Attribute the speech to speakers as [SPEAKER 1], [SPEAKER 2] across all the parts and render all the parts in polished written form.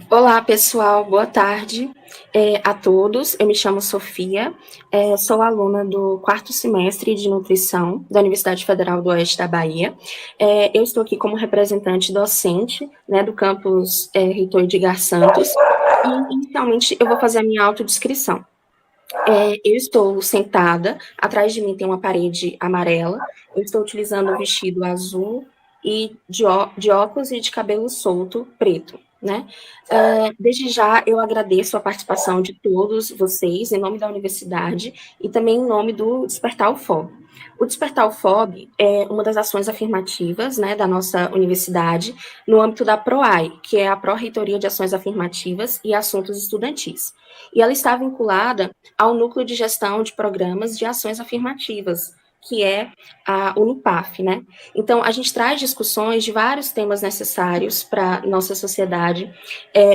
[SPEAKER 1] Olá, pessoal, boa tarde a todos. Eu me chamo Sofia, sou aluna do quarto semestre de nutrição da Universidade Federal do Oeste da Bahia. Eu estou aqui como representante docente, né, do campus Reitor Edgar Santos, e inicialmente eu vou fazer a minha autodescrição. Eu estou sentada, atrás de mim tem uma parede amarela, eu estou utilizando um vestido azul e de óculos e de cabelo solto preto, né? Desde já eu agradeço a participação de todos vocês, em nome da universidade e também em nome do Despertar UFOB. O Despertar UFOB é uma das ações afirmativas, né, da nossa universidade no âmbito da PROAI, que é a Pró-Reitoria de Ações Afirmativas e Assuntos Estudantis. E ela está vinculada ao Núcleo de Gestão de Programas de Ações Afirmativas, que é a UNUPAF, né? Então, a gente traz discussões de vários temas necessários para nossa sociedade,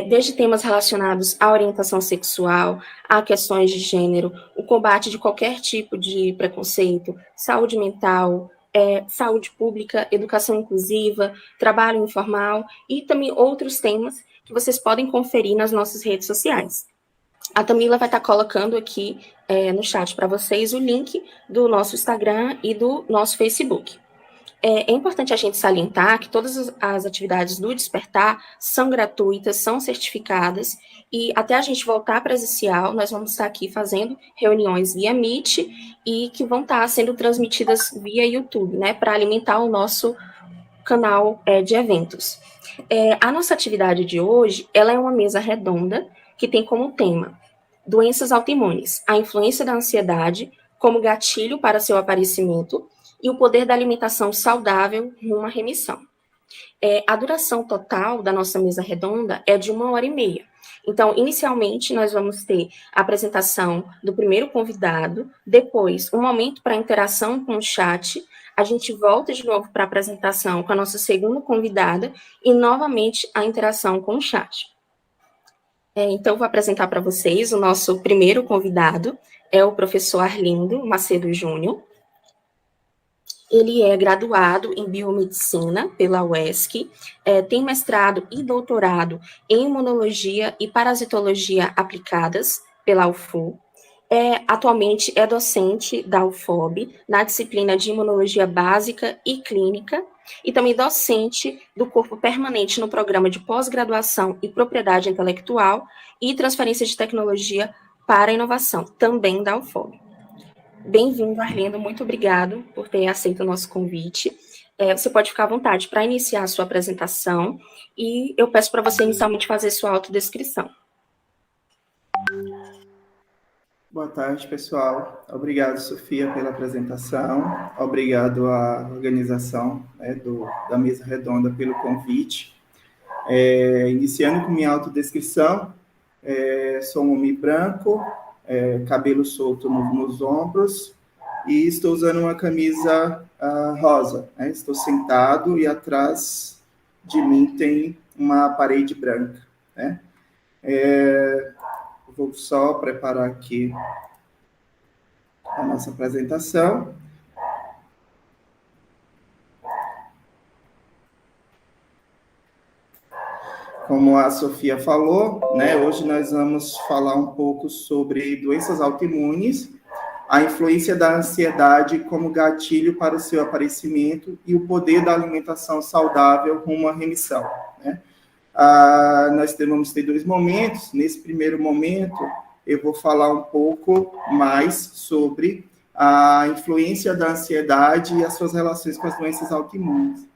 [SPEAKER 1] desde temas relacionados à orientação sexual, a questões de gênero, o combate de qualquer tipo de preconceito, saúde mental, saúde pública, educação inclusiva, trabalho informal e também outros temas que vocês podem conferir nas nossas redes sociais. A Tamila vai estar colocando aqui no chat para vocês o link do nosso Instagram e do nosso Facebook. É importante a gente salientar que todas as atividades do Despertar são gratuitas, são certificadas, e até a gente voltar presencial, nós vamos estar aqui fazendo reuniões via Meet e que vão estar sendo transmitidas via YouTube, né, para alimentar o nosso canal de eventos. A nossa atividade de hoje, ela é uma mesa redonda que tem como tema doenças autoimunes, a influência da ansiedade como gatilho para seu aparecimento e o poder da alimentação saudável numa remissão. A duração total da nossa mesa redonda é de 1h30. Então, inicialmente, nós vamos ter a apresentação do primeiro convidado, depois um momento para interação com o chat, a gente volta de novo para a apresentação com a nossa segunda convidada e, novamente, a interação com o chat. Então, vou apresentar para vocês o nosso primeiro convidado, é o professor Arlindo Macedo Júnior. Ele é graduado em biomedicina pela UESC, tem mestrado e doutorado em imunologia e parasitologia aplicadas pela UFU. Atualmente é docente da UFOB na disciplina de imunologia básica e clínica, e também docente do corpo permanente no programa de pós-graduação e propriedade intelectual e transferência de tecnologia para a inovação, também da UFOB. Bem-vindo, Arlindo, muito obrigado por ter aceito o nosso convite. Você pode ficar à vontade para iniciar a sua apresentação e eu peço para você inicialmente fazer sua autodescrição.
[SPEAKER 2] Boa tarde, pessoal. Obrigado, Sofia, pela apresentação. Obrigado à organização da Mesa Redonda pelo convite. Iniciando com minha autodescrição, sou um homem branco, cabelo solto nos ombros e estou usando uma camisa rosa. Estou sentado e atrás de mim tem uma parede branca. Vou só preparar aqui a nossa apresentação. Como a Sofia falou, hoje nós vamos falar um pouco sobre doenças autoimunes, a influência da ansiedade como gatilho para o seu aparecimento e o poder da alimentação saudável rumo à remissão. Nós vamos ter 2 momentos. Nesse primeiro momento, eu vou falar um pouco mais sobre a influência da ansiedade e as suas relações com as doenças autoimunes.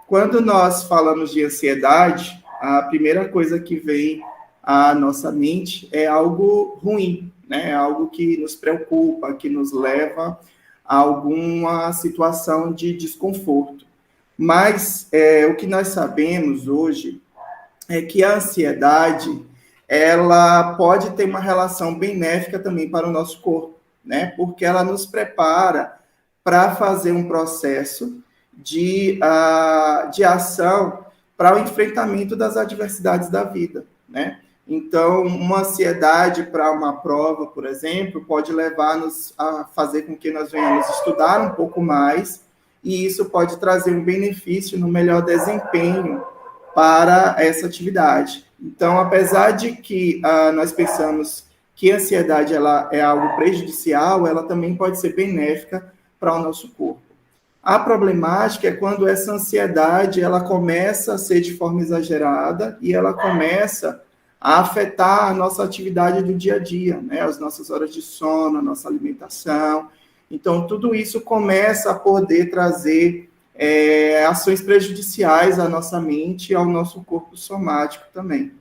[SPEAKER 2] Quando nós falamos de ansiedade, a primeira coisa que vem à nossa mente é algo ruim, é algo que nos preocupa, que nos leva a alguma situação de desconforto. Mas o que nós sabemos hoje é que a ansiedade ela pode ter uma relação benéfica também para o nosso corpo, porque ela nos prepara para fazer um processo de ação para o enfrentamento das adversidades da vida. Então, uma ansiedade para uma prova, por exemplo, pode levar-nos a fazer com que nós venhamos estudar um pouco mais, e isso pode trazer um benefício no melhor desempenho para essa atividade. Então, apesar de que nós pensamos que a ansiedade ela é algo prejudicial, ela também pode ser benéfica para o nosso corpo. A problemática é quando essa ansiedade ela começa a ser de forma exagerada e ela começa a afetar a nossa atividade do dia a dia, né? As nossas horas de sono, a nossa alimentação. Então, tudo isso começa a poder trazer ações prejudiciais à nossa mente e ao nosso corpo somático também.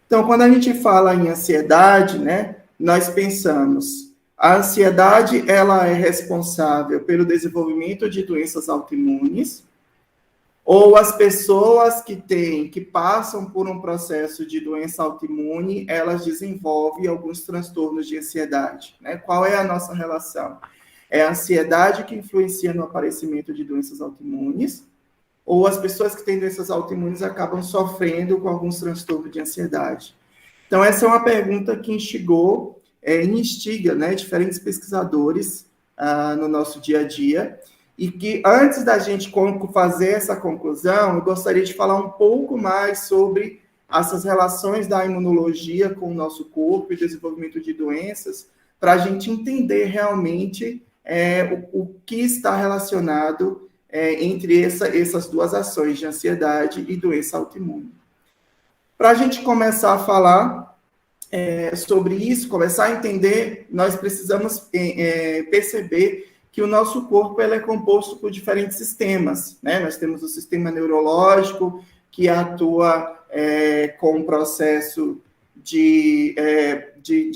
[SPEAKER 2] Então, quando a gente fala em ansiedade, né, nós pensamos, a ansiedade ela é responsável pelo desenvolvimento de doenças autoimunes, ou as pessoas que passam por um processo de doença autoimune, elas desenvolvem alguns transtornos de ansiedade, né? Qual é a nossa relação? É a ansiedade que influencia no aparecimento de doenças autoimunes, ou as pessoas que têm doenças autoimunes acabam sofrendo com alguns transtornos de ansiedade? Então, essa é uma pergunta que instiga, né, diferentes pesquisadores no nosso dia a dia, e que antes da gente fazer essa conclusão, eu gostaria de falar um pouco mais sobre essas relações da imunologia com o nosso corpo e desenvolvimento de doenças, para a gente entender realmente o que está relacionado entre essas duas ações de ansiedade e doença autoimune. Para a gente começar a falar sobre isso, começar a entender, nós precisamos perceber que o nosso corpo ele é composto por diferentes sistemas, né? Nós temos o sistema neurológico, que atua com um processo de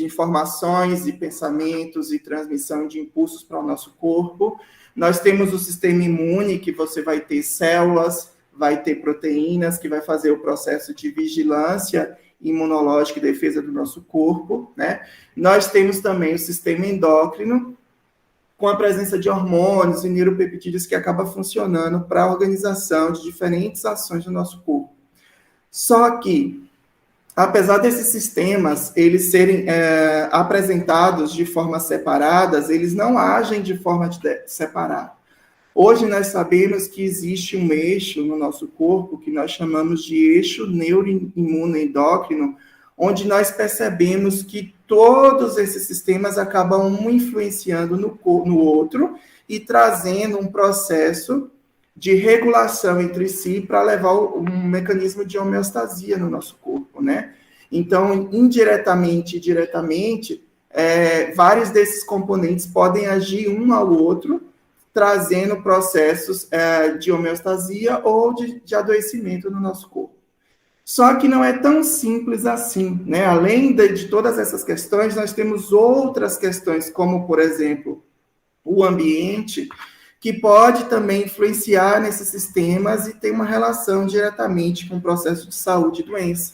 [SPEAKER 2] informações e pensamentos e transmissão de impulsos para o nosso corpo. Nós temos o sistema imune, que você vai ter células, vai ter proteínas, que vai fazer o processo de vigilância imunológica e defesa do nosso corpo, né? Nós temos também o sistema endócrino, com a presença de hormônios e neuropeptídeos que acaba funcionando para a organização de diferentes ações do nosso corpo. Só que, apesar desses sistemas eles serem apresentados de forma separadas, eles não agem de forma separada. Hoje nós sabemos que existe um eixo no nosso corpo que nós chamamos de eixo neuroimunoendócrino, onde nós percebemos que todos esses sistemas acabam um influenciando no outro e trazendo um processo de regulação entre si para levar um mecanismo de homeostasia no nosso corpo, né? Então, indiretamente e diretamente, vários desses componentes podem agir um ao outro, trazendo processos de homeostasia ou de adoecimento no nosso corpo. Só que não é tão simples assim, né? Além de todas essas questões, nós temos outras questões, como, por exemplo, o ambiente, que pode também influenciar nesses sistemas e tem uma relação diretamente com o processo de saúde e doença.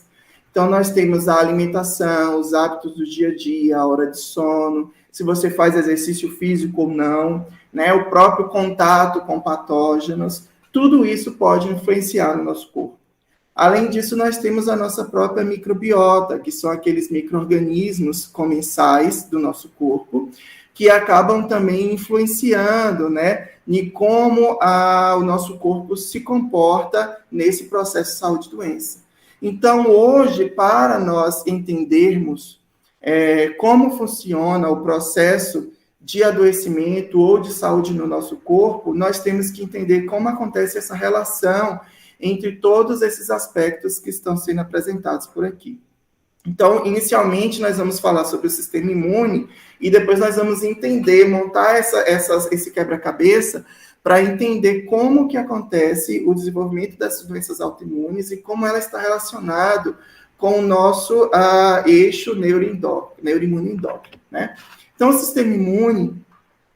[SPEAKER 2] Então, nós temos a alimentação, os hábitos do dia a dia, a hora de sono, se você faz exercício físico ou não, né? O próprio contato com patógenos, tudo isso pode influenciar no nosso corpo. Além disso, nós temos a nossa própria microbiota, que são aqueles micro-organismos comensais do nosso corpo, que acabam também influenciando, né, em como o nosso corpo se comporta nesse processo de saúde e doença. Então, hoje, para nós entendermos como funciona o processo de adoecimento ou de saúde no nosso corpo, nós temos que entender como acontece essa relação entre todos esses aspectos que estão sendo apresentados por aqui. Então, inicialmente, nós vamos falar sobre o sistema imune e depois nós vamos entender, montar esse quebra-cabeça para entender como que acontece o desenvolvimento dessas doenças autoimunes e como ela está relacionado com o nosso eixo neuroimunoendócrino, né? Então, o sistema imune,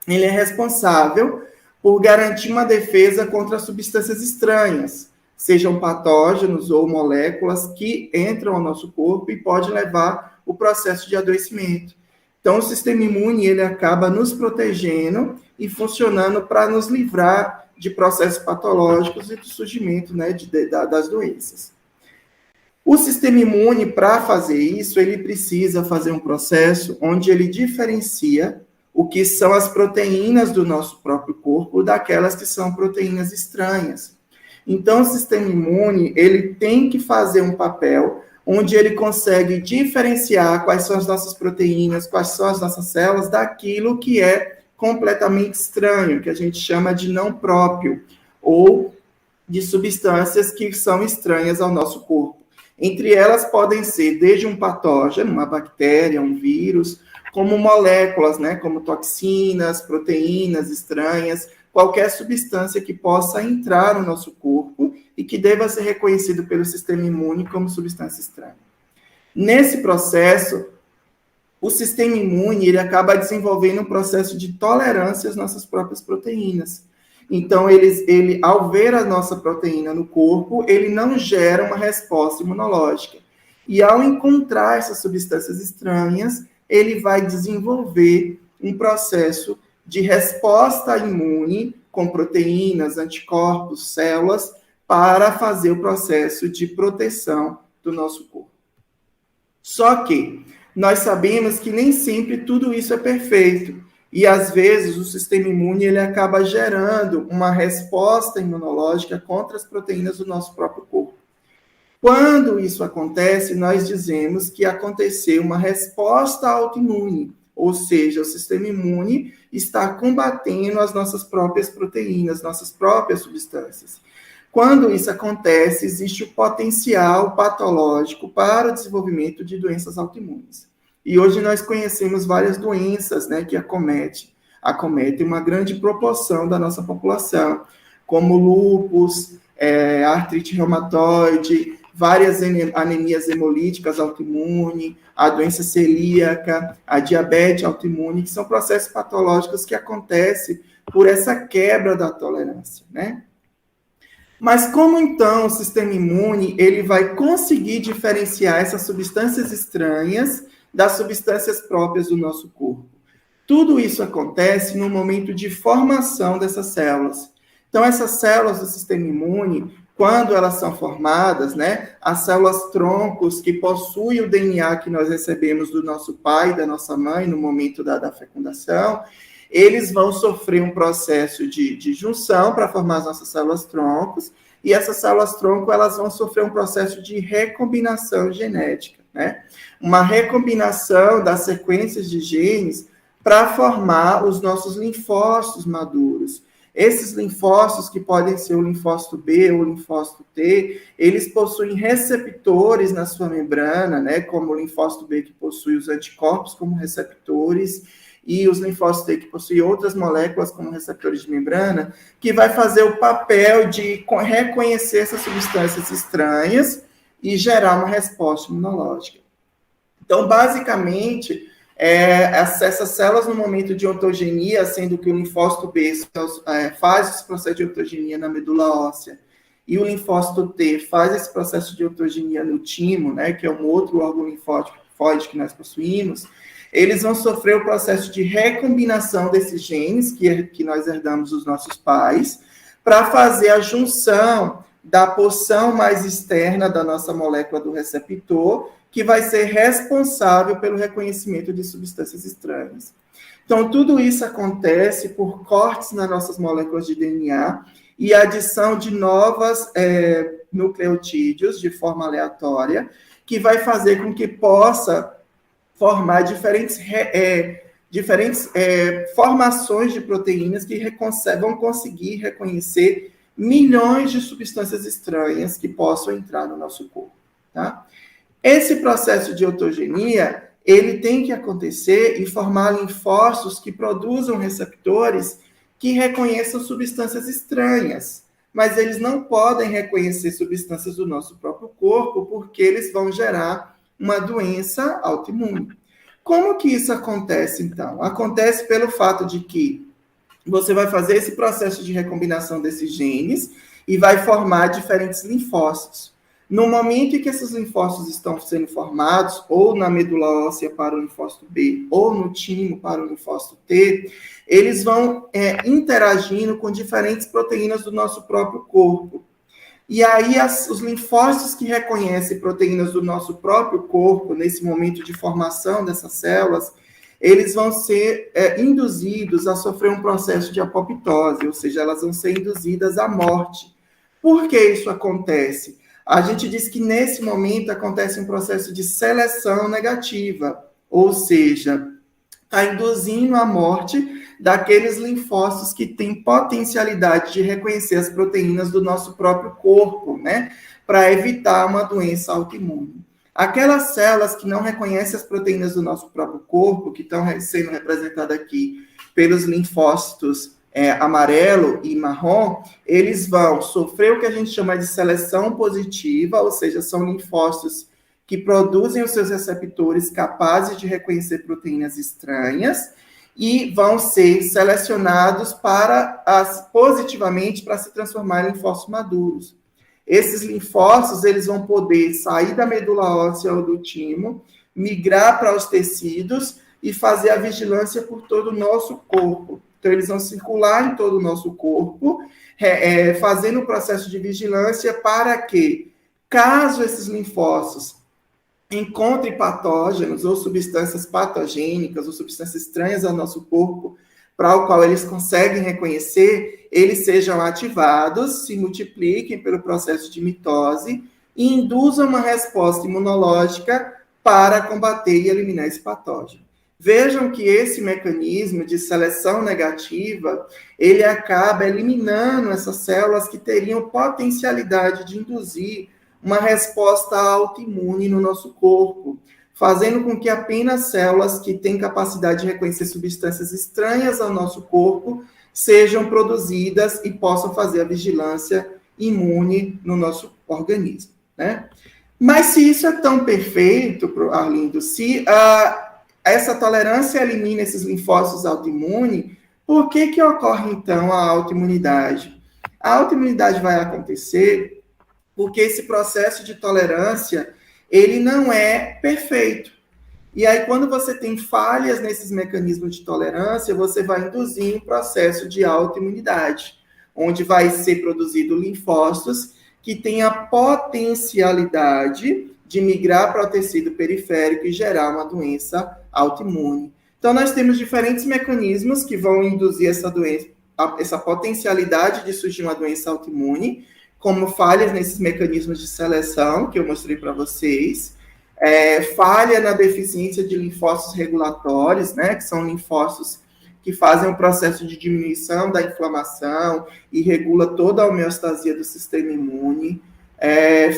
[SPEAKER 2] ele é responsável por garantir uma defesa contra substâncias estranhas, sejam patógenos ou moléculas que entram ao nosso corpo e podem levar o processo de adoecimento. Então, o sistema imune, ele acaba nos protegendo e funcionando para nos livrar de processos patológicos e do surgimento, né, das doenças. O sistema imune, para fazer isso, ele precisa fazer um processo onde ele diferencia o que são as proteínas do nosso próprio corpo daquelas que são proteínas estranhas. Então, o sistema imune, ele tem que fazer um papel onde ele consegue diferenciar quais são as nossas proteínas, quais são as nossas células, daquilo que é completamente estranho, que a gente chama de não próprio, ou de substâncias que são estranhas ao nosso corpo. Entre elas podem ser desde um patógeno, uma bactéria, um vírus, como moléculas, né, como toxinas, proteínas estranhas, qualquer substância que possa entrar no nosso corpo e que deva ser reconhecido pelo sistema imune como substância estranha. Nesse processo, o sistema imune ele acaba desenvolvendo um processo de tolerância às nossas próprias proteínas. Então, ele, ao ver a nossa proteína no corpo, ele não gera uma resposta imunológica. E ao encontrar essas substâncias estranhas, ele vai desenvolver um processo de resposta imune com proteínas, anticorpos, células, para fazer o processo de proteção do nosso corpo. Só que nós sabemos que nem sempre tudo isso é perfeito. E, às vezes, o sistema imune ele acaba gerando uma resposta imunológica contra as proteínas do nosso próprio corpo. Quando isso acontece, nós dizemos que aconteceu uma resposta autoimune, ou seja, o sistema imune está combatendo as nossas próprias proteínas, nossas próprias substâncias. Quando isso acontece, existe o potencial patológico para o desenvolvimento de doenças autoimunes. E hoje nós conhecemos várias doenças, né, que acometem uma grande proporção da nossa população, como lúpus, artrite reumatoide, várias anemias hemolíticas autoimune, a doença celíaca, a diabetes autoimune, que são processos patológicos que acontecem por essa quebra da tolerância, né? Mas como então o sistema imune ele vai conseguir diferenciar essas substâncias estranhas das substâncias próprias do nosso corpo? Tudo isso acontece no momento de formação dessas células. Então, essas células do sistema imune, quando elas são formadas, né, as células troncos que possuem o DNA que nós recebemos do nosso pai e da nossa mãe no momento da fecundação, eles vão sofrer um processo de junção para formar as nossas células troncos, e essas células tronco elas vão sofrer um processo de recombinação genética, né? Uma recombinação das sequências de genes para formar os nossos linfócitos maduros. Esses linfócitos, que podem ser o linfócito B ou o linfócito T, eles possuem receptores na sua membrana, né, como o linfócito B, que possui os anticorpos como receptores, e os linfócitos T, que possuem outras moléculas como receptores de membrana, que vai fazer o papel de reconhecer essas substâncias estranhas e gerar uma resposta imunológica. Então, basicamente, essas células no momento de ontogenia, sendo que o linfócito B faz esse processo de ontogenia na medula óssea, e o linfócito T faz esse processo de ontogenia no timo, né, que é um outro órgão linfóide que nós possuímos, eles vão sofrer o processo de recombinação desses genes que nós herdamos dos nossos pais, para fazer a junção da porção mais externa da nossa molécula do receptor, que vai ser responsável pelo reconhecimento de substâncias estranhas. Então, tudo isso acontece por cortes nas nossas moléculas de DNA e adição de novas nucleotídeos de forma aleatória, que vai fazer com que possa formar diferentes formações de proteínas que vão conseguir reconhecer milhões de substâncias estranhas que possam entrar no nosso corpo, tá? Esse processo de ontogenia, ele tem que acontecer e formar linfócitos que produzam receptores que reconheçam substâncias estranhas, mas eles não podem reconhecer substâncias do nosso próprio corpo porque eles vão gerar uma doença autoimune. Como que isso acontece, então? Acontece pelo fato de que você vai fazer esse processo de recombinação desses genes e vai formar diferentes linfócitos. No momento em que esses linfócitos estão sendo formados, ou na medula óssea para o linfócito B, ou no timo para o linfócito T, eles vão interagindo com diferentes proteínas do nosso próprio corpo. E aí, os linfócitos que reconhecem proteínas do nosso próprio corpo, nesse momento de formação dessas células, eles vão ser induzidos a sofrer um processo de apoptose, ou seja, elas vão ser induzidas à morte. Por que isso acontece? A gente diz que nesse momento acontece um processo de seleção negativa, ou seja, está induzindo a morte daqueles linfócitos que têm potencialidade de reconhecer as proteínas do nosso próprio corpo, né? Para evitar uma doença autoimune. Aquelas células que não reconhecem as proteínas do nosso próprio corpo, que estão sendo representadas aqui pelos linfócitos amarelo e marrom, eles vão sofrer o que a gente chama de seleção positiva, ou seja, são linfócitos que produzem os seus receptores capazes de reconhecer proteínas estranhas e vão ser selecionados positivamente para se transformar em linfócitos maduros. Esses linfócitos, eles vão poder sair da medula óssea ou do timo, migrar para os tecidos e fazer a vigilância por todo o nosso corpo. Então, eles vão circular em todo o nosso corpo, fazendo o processo de vigilância para que, caso esses linfócitos encontrem patógenos ou substâncias patogênicas ou substâncias estranhas ao nosso corpo, para o qual eles conseguem reconhecer, eles sejam ativados, se multipliquem pelo processo de mitose e induzam uma resposta imunológica para combater e eliminar esse patógeno. Vejam que esse mecanismo de seleção negativa, ele acaba eliminando essas células que teriam potencialidade de induzir uma resposta autoimune no nosso corpo, fazendo com que apenas células que têm capacidade de reconhecer substâncias estranhas ao nosso corpo sejam produzidas e possam fazer a vigilância imune no nosso organismo, né? Mas se isso é tão perfeito, Arlindo, se essa tolerância elimina esses linfócitos autoimunes, por que ocorre, então, a autoimunidade? A autoimunidade vai acontecer porque esse processo de tolerância, ele não é perfeito. E aí, quando você tem falhas nesses mecanismos de tolerância, você vai induzir um processo de autoimunidade, onde vai ser produzido linfócitos que têm a potencialidade de migrar para o tecido periférico e gerar uma doença autoimune. Então, nós temos diferentes mecanismos que vão induzir essa doença, essa potencialidade de surgir uma doença autoimune, como falhas nesses mecanismos de seleção, que eu mostrei para vocês, falha na deficiência de linfócitos regulatórios, né, que são linfócitos que fazem um processo de diminuição da inflamação e regula toda a homeostasia do sistema imune,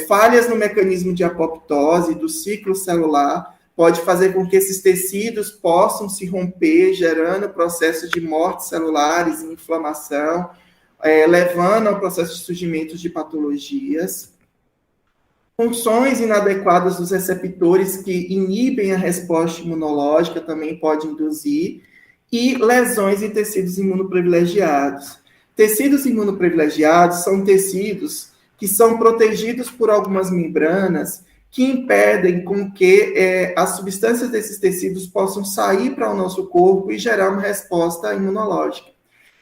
[SPEAKER 2] falhas no mecanismo de apoptose do ciclo celular, pode fazer com que esses tecidos possam se romper, gerando processo de morte celulares e inflamação, levando ao processo de surgimento de patologias, funções inadequadas dos receptores que inibem a resposta imunológica também pode induzir, e lesões em tecidos imunoprivilegiados. Tecidos imunoprivilegiados são tecidos que são protegidos por algumas membranas que impedem com que as substâncias desses tecidos possam sair para o nosso corpo e gerar uma resposta imunológica.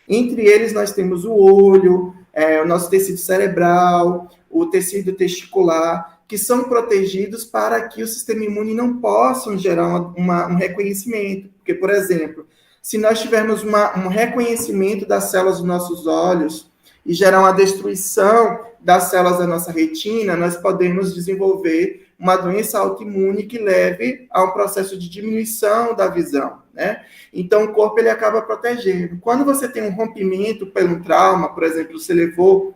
[SPEAKER 2] Entre eles, nós temos o olho, o nosso tecido cerebral, o tecido testicular, que são protegidos para que o sistema imune não possa gerar um reconhecimento. Porque, por exemplo, se nós tivermos um reconhecimento das células dos nossos olhos e gerar uma destruição das células da nossa retina, nós podemos desenvolver uma doença autoimune que leve a um processo de diminuição da visão, né? Então, o corpo, ele acaba protegendo. Quando você tem um rompimento pelo trauma, por exemplo, você levou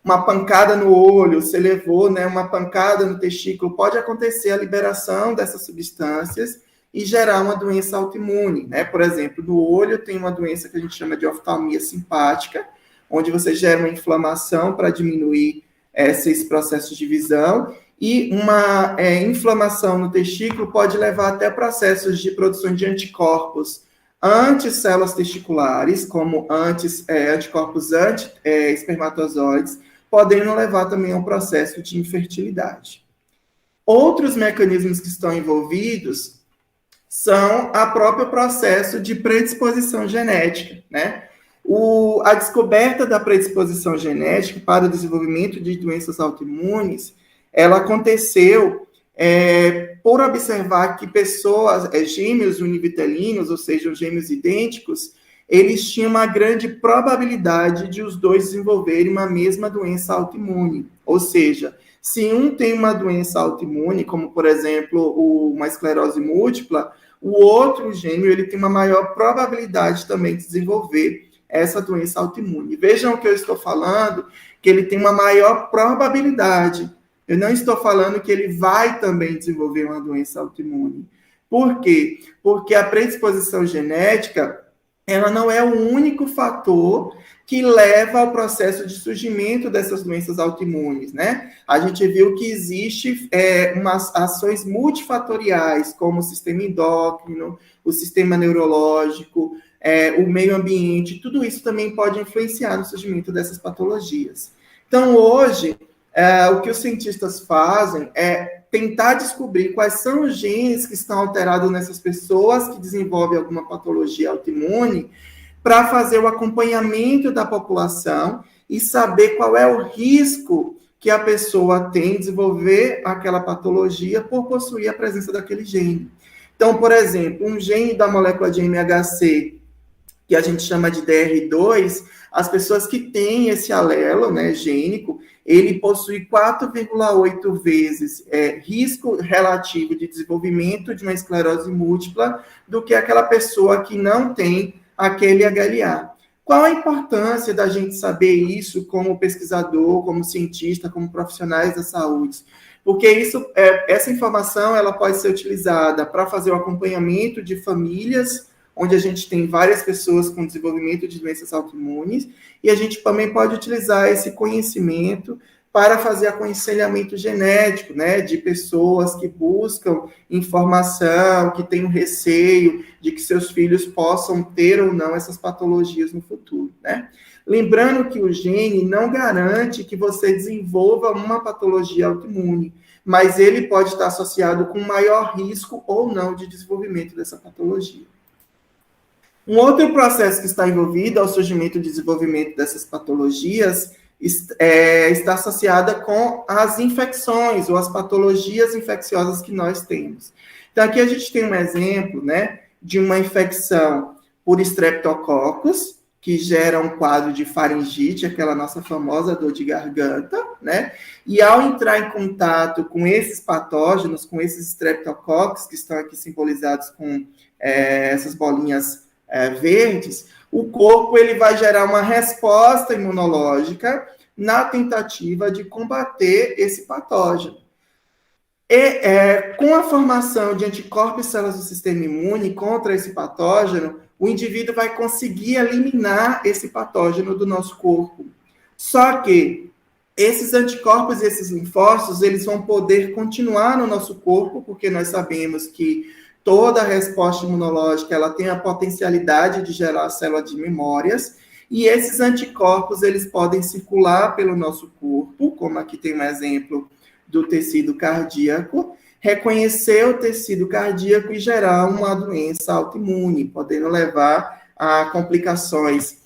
[SPEAKER 2] uma pancada no olho, você levou, né, uma pancada no testículo, pode acontecer a liberação dessas substâncias e gerar uma doença autoimune, né? Por exemplo, no olho tem uma doença que a gente chama de oftalmia simpática, onde você gera uma inflamação para diminuir esses processos de visão, e uma inflamação no testículo pode levar até processos de produção de anticorpos anti-células testiculares, como anticorpos anti-espermatozoides, podendo levar também a um processo de infertilidade. Outros mecanismos que estão envolvidos são o próprio processo de predisposição genética, né? A descoberta da predisposição genética para o desenvolvimento de doenças autoimunes, ela aconteceu por observar que pessoas, gêmeos univitelinos, ou seja, gêmeos idênticos, eles tinham uma grande probabilidade de os dois desenvolverem uma mesma doença autoimune. Ou seja, se um tem uma doença autoimune, como, por exemplo, uma esclerose múltipla, o outro gêmeo ele tem uma maior probabilidade também de desenvolver essa doença autoimune. Vejam o que eu estou falando, que ele tem uma maior probabilidade. Eu não estou falando que ele vai também desenvolver uma doença autoimune. Por quê? Porque a predisposição genética, ela não é o único fator que leva ao processo de surgimento dessas doenças autoimunes, né? A gente viu que existe umas ações multifatoriais, como o sistema endócrino, o sistema neurológico, o meio ambiente, tudo isso também pode influenciar no surgimento dessas patologias. Então, hoje, o que os cientistas fazem é tentar descobrir quais são os genes que estão alterados nessas pessoas que desenvolvem alguma patologia autoimune, para fazer o acompanhamento da população e saber qual é o risco que a pessoa tem de desenvolver aquela patologia por possuir a presença daquele gene. Então, por exemplo, um gene da molécula de MHC, que a gente chama de DR2, as pessoas que têm esse alelo, né, gênico, ele possui 4,8 vezes risco relativo de desenvolvimento de uma esclerose múltipla do que aquela pessoa que não tem aquele HLA. Qual a importância da gente saber isso como pesquisador, como cientista, como profissionais da saúde? Porque essa informação ela pode ser utilizada para fazer o acompanhamento de famílias, onde a gente tem várias pessoas com desenvolvimento de doenças autoimunes, e a gente também pode utilizar esse conhecimento para fazer aconselhamento genético, né, de pessoas que buscam informação, que têm um receio de que seus filhos possam ter ou não essas patologias no futuro, né? Lembrando que o gene não garante que você desenvolva uma patologia autoimune, mas ele pode estar associado com maior risco ou não de desenvolvimento dessa patologia. Um outro processo que está envolvido ao surgimento e desenvolvimento dessas patologias está associada com as infecções ou as patologias infecciosas que nós temos. Então, aqui a gente tem um exemplo, né, de uma infecção por Streptococcus, que gera um quadro de faringite, aquela nossa famosa dor de garganta, né? E ao entrar em contato com esses patógenos, com esses Streptococcus, que estão aqui simbolizados com essas bolinhas verdes, o corpo ele vai gerar uma resposta imunológica na tentativa de combater esse patógeno. E com a formação de anticorpos e células do sistema imune contra esse patógeno, o indivíduo vai conseguir eliminar esse patógeno do nosso corpo. Só que esses anticorpos e esses linfócitos, eles vão poder continuar no nosso corpo, porque nós sabemos que toda a resposta imunológica ela tem a potencialidade de gerar célula de memórias, e esses anticorpos eles podem circular pelo nosso corpo, como aqui tem um exemplo do tecido cardíaco, reconhecer o tecido cardíaco e gerar uma doença autoimune, podendo levar a complicações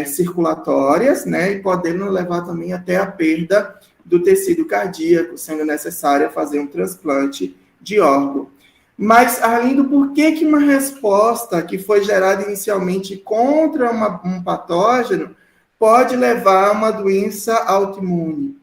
[SPEAKER 2] circulatórias, né, e podendo levar também até a perda do tecido cardíaco, sendo necessário fazer um transplante de órgão. Mas, além do porquê que uma resposta que foi gerada inicialmente contra um patógeno pode levar a uma doença autoimune.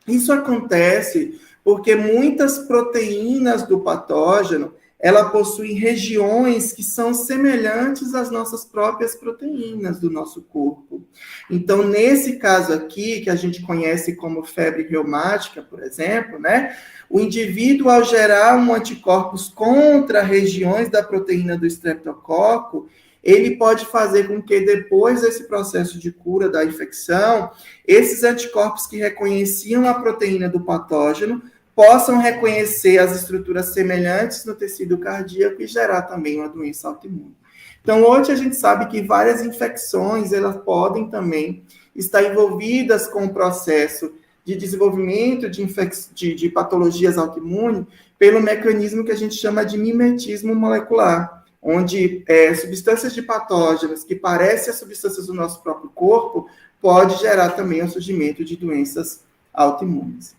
[SPEAKER 2] Isso acontece porque muitas proteínas do patógeno, ela possuem regiões que são semelhantes às nossas próprias proteínas do nosso corpo. Então, nesse caso aqui, que a gente conhece como febre reumática, por exemplo, né? O indivíduo, ao gerar um anticorpos contra regiões da proteína do estreptococo, ele pode fazer com que depois desse processo de cura da infecção, esses anticorpos que reconheciam a proteína do patógeno possam reconhecer as estruturas semelhantes no tecido cardíaco e gerar também uma doença autoimune. Então, hoje a gente sabe que várias infecções, elas podem também estar envolvidas com o processo de desenvolvimento de patologias autoimunes pelo mecanismo que a gente chama de mimetismo molecular, onde substâncias de patógenos que parecem as substâncias do nosso próprio corpo pode gerar também o surgimento de doenças autoimunes.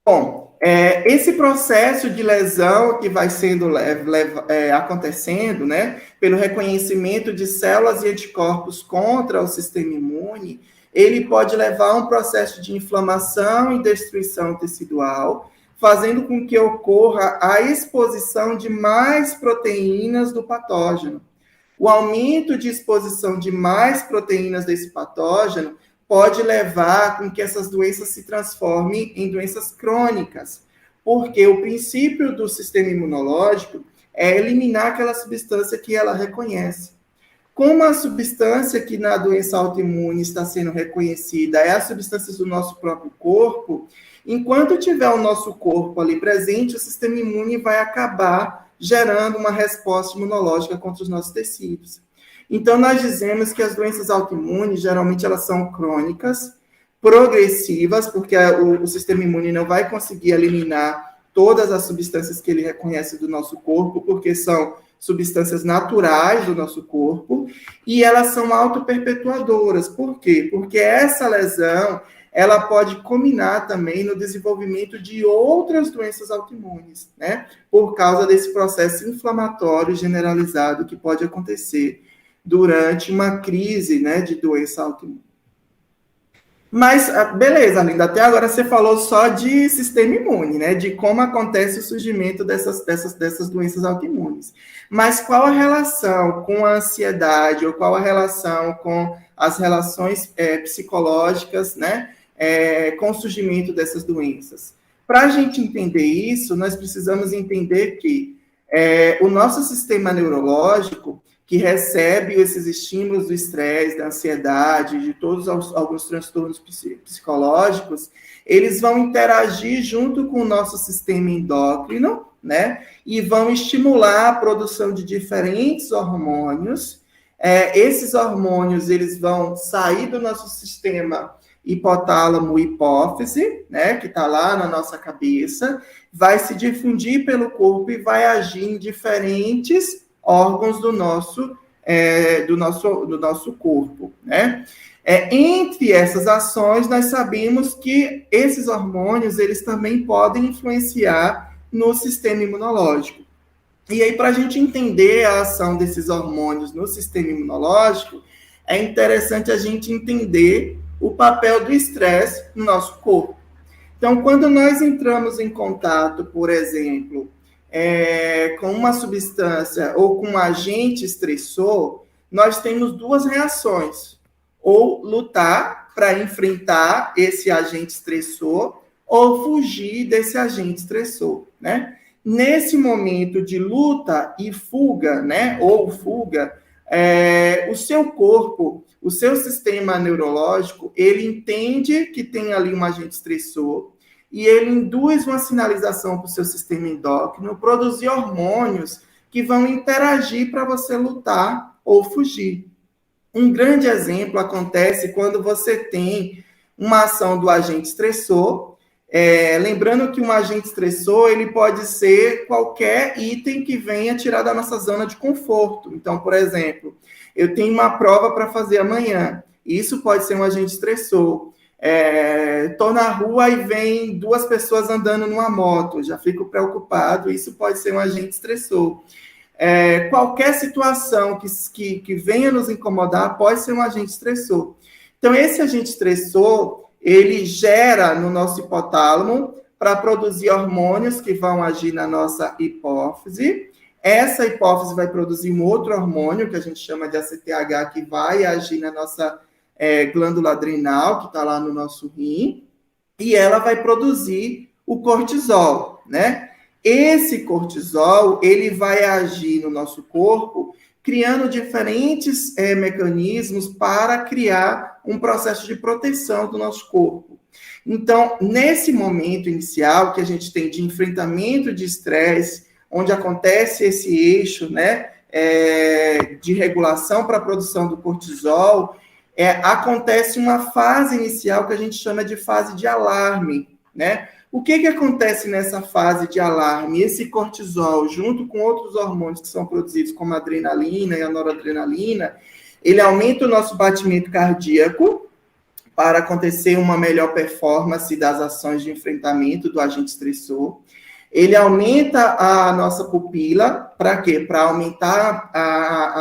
[SPEAKER 2] Bom, Esse processo de lesão que vai sendo acontecendo, né, pelo reconhecimento de células e anticorpos contra o sistema imune, ele pode levar a um processo de inflamação e destruição tecidual, fazendo com que ocorra a exposição de mais proteínas do patógeno. O aumento de exposição de mais proteínas desse patógeno pode levar com que essas doenças se transformem em doenças crônicas, porque o princípio do sistema imunológico é eliminar aquela substância que ela reconhece. Como a substância que na doença autoimune está sendo reconhecida é a substância do nosso próprio corpo, enquanto tiver o nosso corpo ali presente, o sistema imune vai acabar gerando uma resposta imunológica contra os nossos tecidos. Então, nós dizemos que as doenças autoimunes, geralmente, elas são crônicas, progressivas, porque o sistema imune não vai conseguir eliminar todas as substâncias que ele reconhece do nosso corpo, porque são substâncias naturais do nosso corpo, e elas são autoperpetuadoras. Por quê? Porque essa lesão, ela pode culminar também no desenvolvimento de outras doenças autoimunes, né? Por causa desse processo inflamatório generalizado que pode acontecer durante uma crise, né, de doença autoimune. Mas, beleza, Linda, até agora você falou só de sistema imune, né, de como acontece o surgimento dessas doenças autoimunes. Mas qual a relação com a ansiedade, ou qual a relação com as relações psicológicas, né, com o surgimento dessas doenças? Para a gente entender isso, nós precisamos entender que o nosso sistema neurológico, que recebe esses estímulos do estresse, da ansiedade, de todos alguns transtornos psicológicos, eles vão interagir junto com o nosso sistema endócrino, né? E vão estimular a produção de diferentes hormônios. Esses hormônios, eles vão sair do nosso sistema hipotálamo-hipófise, né? Que está lá na nossa cabeça, vai se difundir pelo corpo e vai agir em diferentes órgãos do nosso corpo, né? Entre essas ações, nós sabemos que esses hormônios, eles também podem influenciar no sistema imunológico. E aí, para a gente entender a ação desses hormônios no sistema imunológico, é interessante a gente entender o papel do estresse no nosso corpo. Então, quando nós entramos em contato, por exemplo, com uma substância ou com um agente estressor, nós temos duas reações: ou lutar para enfrentar esse agente estressor, ou fugir desse agente estressor, né? Nesse momento de luta e fuga, né, ou fuga, o seu corpo, o seu sistema neurológico, ele entende que tem ali um agente estressor, e ele induz uma sinalização para o seu sistema endócrino, produzir hormônios que vão interagir para você lutar ou fugir. Um grande exemplo acontece quando você tem uma ação do agente estressor. Lembrando que um agente estressor, ele pode ser qualquer item que venha tirar da nossa zona de conforto. Então, por exemplo, eu tenho uma prova para fazer amanhã. Isso pode ser um agente estressor. Estou na rua e vem duas pessoas andando numa moto, já fico preocupado, isso pode ser um agente estressor. Qualquer situação que venha nos incomodar pode ser um agente estressor. Então, esse agente estressor, ele gera no nosso hipotálamo para produzir hormônios que vão agir na nossa hipófise. Essa hipófise vai produzir um outro hormônio, que a gente chama de ACTH, que vai agir na nossa glândula adrenal, que está lá no nosso rim, e ela vai produzir o cortisol, né? Esse cortisol, ele vai agir no nosso corpo, criando diferentes mecanismos para criar um processo de proteção do nosso corpo. Então, nesse momento inicial que a gente tem de enfrentamento de estresse, onde acontece esse eixo, né, de regulação para a produção do cortisol, acontece uma fase inicial que a gente chama de fase de alarme, né? O que acontece nessa fase de alarme? Esse cortisol, junto com outros hormônios que são produzidos, como a adrenalina e a noradrenalina, ele aumenta o nosso batimento cardíaco, para acontecer uma melhor performance das ações de enfrentamento do agente estressor. Ele aumenta a nossa pupila, para quê? Para aumentar,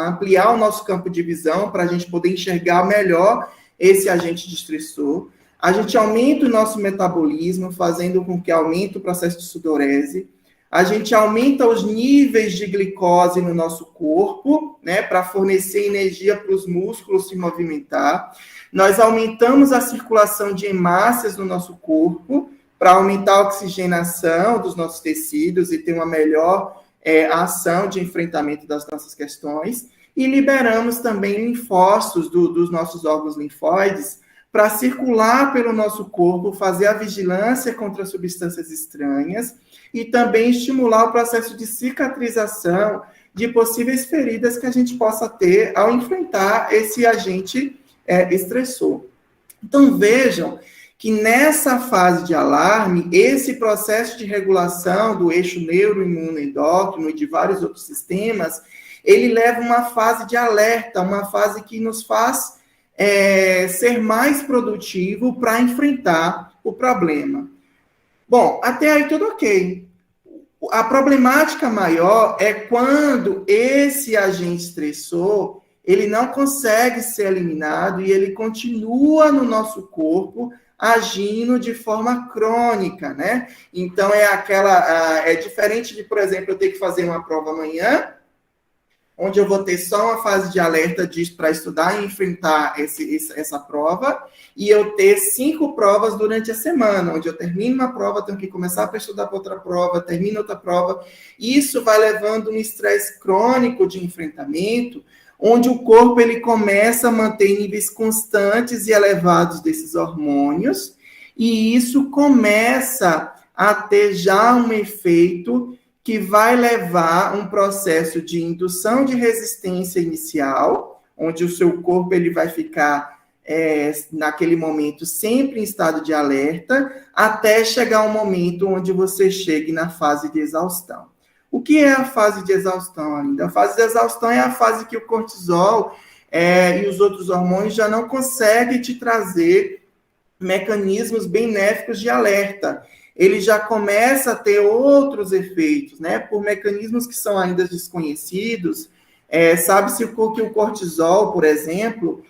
[SPEAKER 2] ampliar o nosso campo de visão, para a gente poder enxergar melhor esse agente de estressor. A gente aumenta o nosso metabolismo, fazendo com que aumente o processo de sudorese. A gente aumenta os níveis de glicose no nosso corpo, né, para fornecer energia para os músculos se movimentar. Nós aumentamos a circulação de hemácias no nosso corpo, para aumentar a oxigenação dos nossos tecidos e ter uma melhor ação de enfrentamento das nossas questões. E liberamos também linfócitos dos nossos órgãos linfóides para circular pelo nosso corpo, fazer a vigilância contra substâncias estranhas e também estimular o processo de cicatrização de possíveis feridas que a gente possa ter ao enfrentar esse agente estressor. Então, vejam que nessa fase de alarme, esse processo de regulação do eixo neuroimunoendócrino e de vários outros sistemas, ele leva uma fase de alerta, uma fase que nos faz ser mais produtivo para enfrentar o problema. Bom, até aí tudo ok. A problemática maior é quando esse agente estressor, ele não consegue ser eliminado e ele continua no nosso corpo agindo de forma crônica, né? Então, é diferente de, por exemplo, eu ter que fazer uma prova amanhã, onde eu vou ter só uma fase de alerta para estudar e enfrentar essa prova, e eu ter 5 provas durante a semana, onde eu termino uma prova, tenho que começar para estudar para outra prova, termino outra prova. Isso vai levando um estresse crônico de enfrentamento, onde o corpo ele começa a manter níveis constantes e elevados desses hormônios, e isso começa a ter já um efeito que vai levar um processo de indução de resistência inicial, onde o seu corpo ele vai ficar, naquele momento, sempre em estado de alerta, até chegar um momento onde você chegue na fase de exaustão. O que é a fase de exaustão ainda? A fase de exaustão é a fase que o cortisol e os outros hormônios já não conseguem te trazer mecanismos benéficos de alerta. Ele já começa a ter outros efeitos, né? Por mecanismos que são ainda desconhecidos. Sabe-se que o cortisol, por exemplo,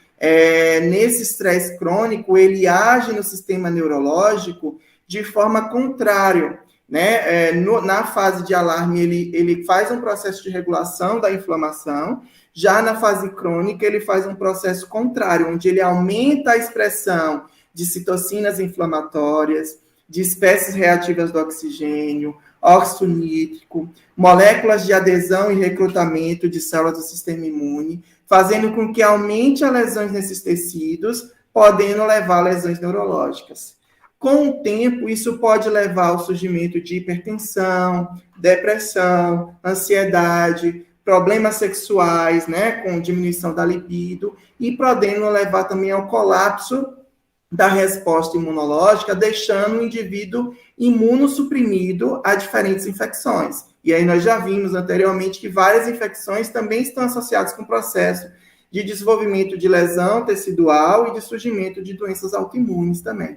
[SPEAKER 2] nesse estresse crônico, ele age no sistema neurológico de forma contrária, né? Na fase de alarme, ele faz um processo de regulação da inflamação, já na fase crônica, ele faz um processo contrário, onde ele aumenta a expressão de citocinas inflamatórias, de espécies reativas do oxigênio, óxido nítrico, moléculas de adesão e recrutamento de células do sistema imune, fazendo com que aumente as lesões nesses tecidos, podendo levar a lesões neurológicas. Com o tempo, isso pode levar ao surgimento de hipertensão, depressão, ansiedade, problemas sexuais, né, com diminuição da libido, e podendo levar também ao colapso da resposta imunológica, deixando o indivíduo imunossuprimido a diferentes infecções. E aí nós já vimos anteriormente que várias infecções também estão associadas com o processo de desenvolvimento de lesão tecidual e de surgimento de doenças autoimunes também.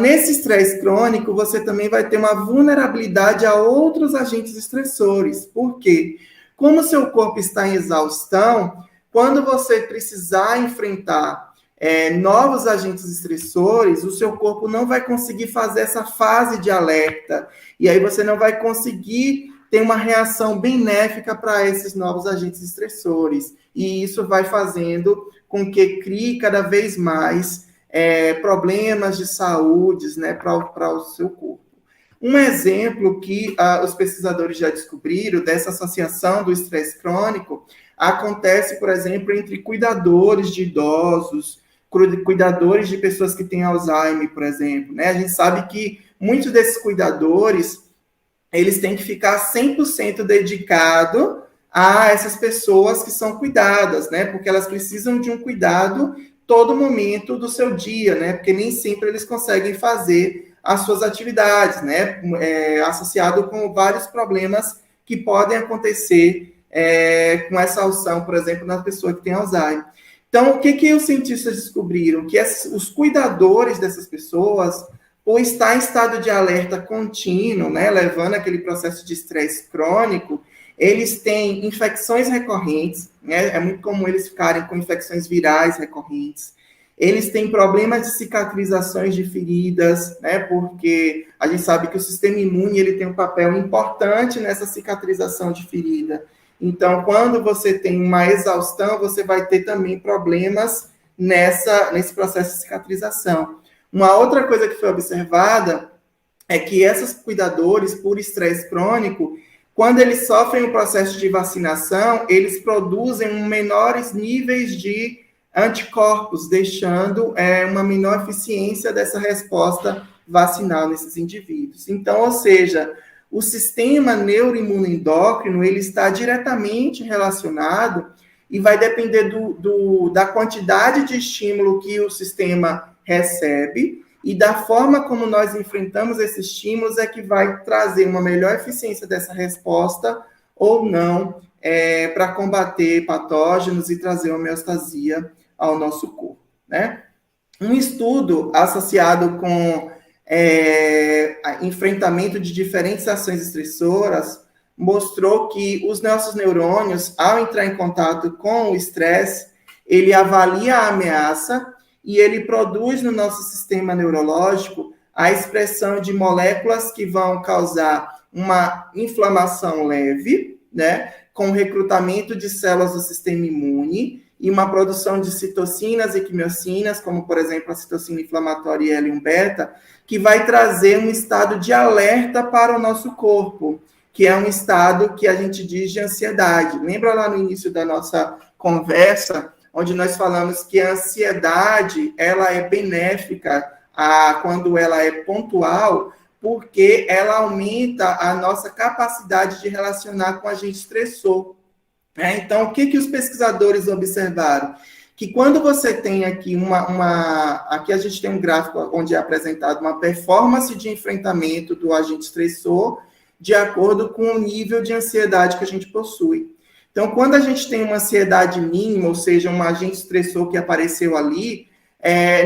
[SPEAKER 2] Nesse estresse crônico, você também vai ter uma vulnerabilidade a outros agentes estressores. Por quê? Como o seu corpo está em exaustão, quando você precisar enfrentar novos agentes estressores, o seu corpo não vai conseguir fazer essa fase de alerta, e aí você não vai conseguir ter uma reação benéfica para esses novos agentes estressores, e isso vai fazendo com que crie cada vez mais problemas de saúde, né, para o seu corpo. Um exemplo que os pesquisadores já descobriram dessa associação do estresse crônico acontece, por exemplo, entre cuidadores de idosos, cuidadores de pessoas que têm Alzheimer, por exemplo, né? A gente sabe que muitos desses cuidadores, eles têm que ficar 100% dedicado a essas pessoas que são cuidadas, né? Porque elas precisam de um cuidado todo momento do seu dia, né? Porque nem sempre eles conseguem fazer as suas atividades, né? Associado com vários problemas que podem acontecer com essa alção, por exemplo, na pessoa que tem Alzheimer. Então, o que os cientistas descobriram? Que os cuidadores dessas pessoas, por estar em estado de alerta contínuo, né, levando aquele processo de estresse crônico, eles têm infecções recorrentes, né, é muito comum eles ficarem com infecções virais recorrentes, eles têm problemas de cicatrizações de feridas, né, porque a gente sabe que o sistema imune ele tem um papel importante nessa cicatrização de ferida. Então, quando você tem uma exaustão, você vai ter também problemas nesse processo de cicatrização. Uma outra coisa que foi observada é que esses cuidadores, por estresse crônico, quando eles sofrem o processo de vacinação, eles produzem menores níveis de anticorpos, deixando uma menor eficiência dessa resposta vacinal nesses indivíduos. Então, ou seja, o sistema neuroimunoendócrino ele está diretamente relacionado e vai depender da quantidade de estímulo que o sistema recebe e da forma como nós enfrentamos esses estímulos é que vai trazer uma melhor eficiência dessa resposta ou não para combater patógenos e trazer homeostasia ao nosso corpo, né? Um estudo associado com enfrentamento de diferentes ações estressoras mostrou que os nossos neurônios, ao entrar em contato com o estresse, ele avalia a ameaça e ele produz no nosso sistema neurológico a expressão de moléculas que vão causar uma inflamação leve, né, com recrutamento de células do sistema imune e uma produção de citocinas e quimiocinas, como, por exemplo, a citocina inflamatória e L1-beta, que vai trazer um estado de alerta para o nosso corpo, que é um estado que a gente diz de ansiedade. Lembra lá no início da nossa conversa, onde nós falamos que a ansiedade, ela é benéfica quando ela é pontual, porque ela aumenta a nossa capacidade de relacionar com agente estressor. Então, o que os pesquisadores observaram? Que quando você tem aqui aqui a gente tem um gráfico onde é apresentado uma performance de enfrentamento do agente estressor de acordo com o nível de ansiedade que a gente possui. Então, quando a gente tem uma ansiedade mínima, ou seja, um agente estressor que apareceu ali,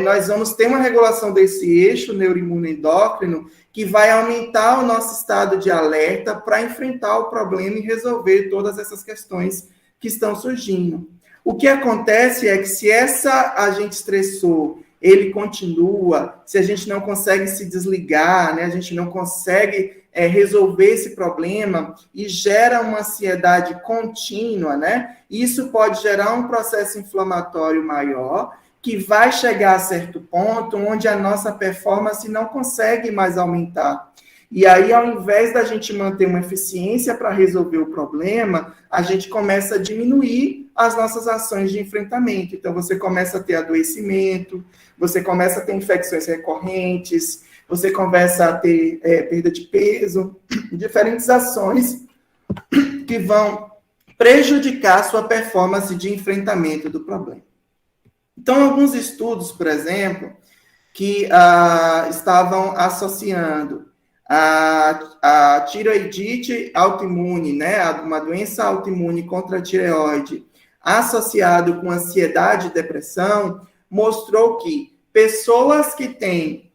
[SPEAKER 2] nós vamos ter uma regulação desse eixo neuroimunoendócrino que vai aumentar o nosso estado de alerta para enfrentar o problema e resolver todas essas questões que estão surgindo. O que acontece é que se essa agente estressor, ele continua, se a gente não consegue se desligar, né, a gente não consegue resolver esse problema e gera uma ansiedade contínua, né, isso pode gerar um processo inflamatório maior, que vai chegar a certo ponto onde a nossa performance não consegue mais aumentar. E aí, ao invés da gente manter uma eficiência para resolver o problema, a gente começa a diminuir as nossas ações de enfrentamento. Então, você começa a ter adoecimento, você começa a ter infecções recorrentes, você começa a ter perda de peso, diferentes ações que vão prejudicar a sua performance de enfrentamento do problema. Então, alguns estudos, por exemplo, que estavam associando a tireoidite autoimune, né, uma doença autoimune contra a tireoide, associado com ansiedade e depressão, mostrou que pessoas que têm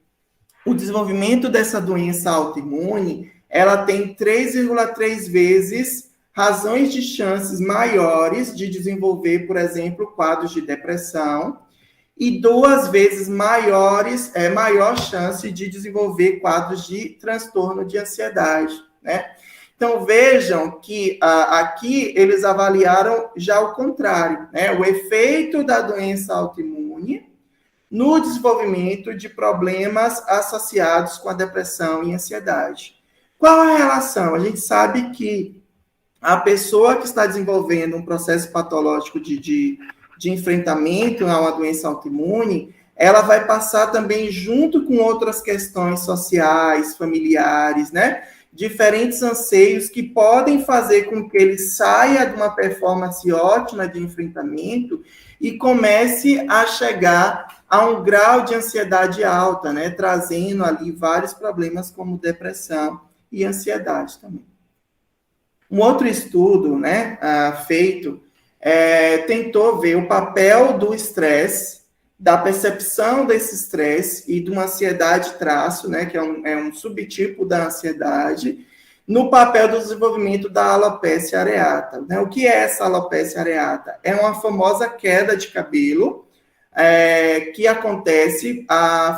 [SPEAKER 2] o desenvolvimento dessa doença autoimune, ela tem 3,3 vezes razões de chances maiores de desenvolver, por exemplo, quadros de depressão e 2 vezes maior chance de desenvolver quadros de transtorno de ansiedade, né? Então, vejam que aqui eles avaliaram já o contrário, né? O efeito da doença autoimune no desenvolvimento de problemas associados com a depressão e ansiedade. Qual a relação? A gente sabe que a pessoa que está desenvolvendo um processo patológico de enfrentamento a uma doença autoimune, ela vai passar também junto com outras questões sociais, familiares, né? Diferentes anseios que podem fazer com que ele saia de uma performance ótima de enfrentamento e comece a chegar a um grau de ansiedade alta, né? Trazendo ali vários problemas como depressão e ansiedade também. Um outro estudo, né, feito tentou ver o papel do estresse, da percepção desse estresse e de uma ansiedade traço, né, que é um subtipo da ansiedade, no papel do desenvolvimento da alopecia areata. Né? O que é essa alopecia areata? É uma famosa queda de cabelo que acontece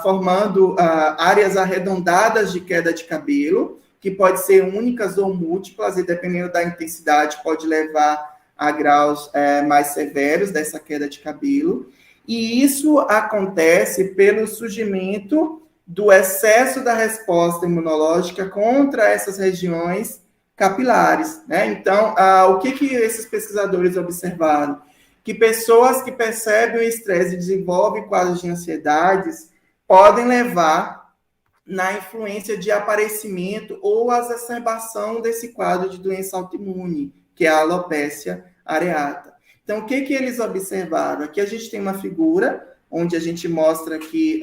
[SPEAKER 2] formando áreas arredondadas de queda de cabelo, que pode ser únicas ou múltiplas, e dependendo da intensidade pode levar a graus mais severos dessa queda de cabelo. E isso acontece pelo surgimento do excesso da resposta imunológica contra essas regiões capilares, né? Então, o que esses pesquisadores observaram? Que pessoas que percebem o estresse e desenvolvem quadros de ansiedades podem levar na influência de aparecimento ou exacerbação desse quadro de doença autoimune, que é a alopecia areata. Então, o que eles observaram? Aqui a gente tem uma figura onde a gente mostra que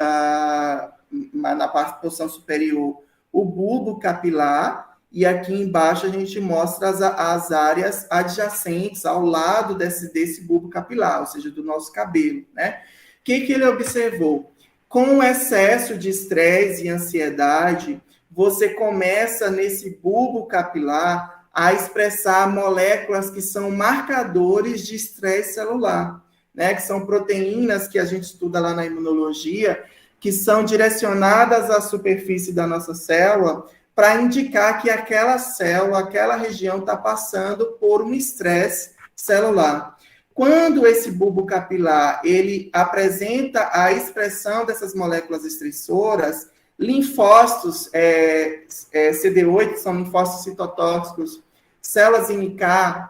[SPEAKER 2] na posição superior o bulbo capilar, e aqui embaixo a gente mostra as áreas adjacentes ao lado desse bulbo capilar, ou seja, do nosso cabelo, né? O que ele observou? Com o excesso de estresse e ansiedade, você começa nesse bulbo capilar a expressar moléculas que são marcadores de estresse celular, né? Que são proteínas que a gente estuda lá na imunologia, que são direcionadas à superfície da nossa célula para indicar que aquela célula, aquela região está passando por um estresse celular. Quando esse bulbo capilar ele apresenta a expressão dessas moléculas estressoras, linfócitos CD8, que são linfócitos citotóxicos, células NK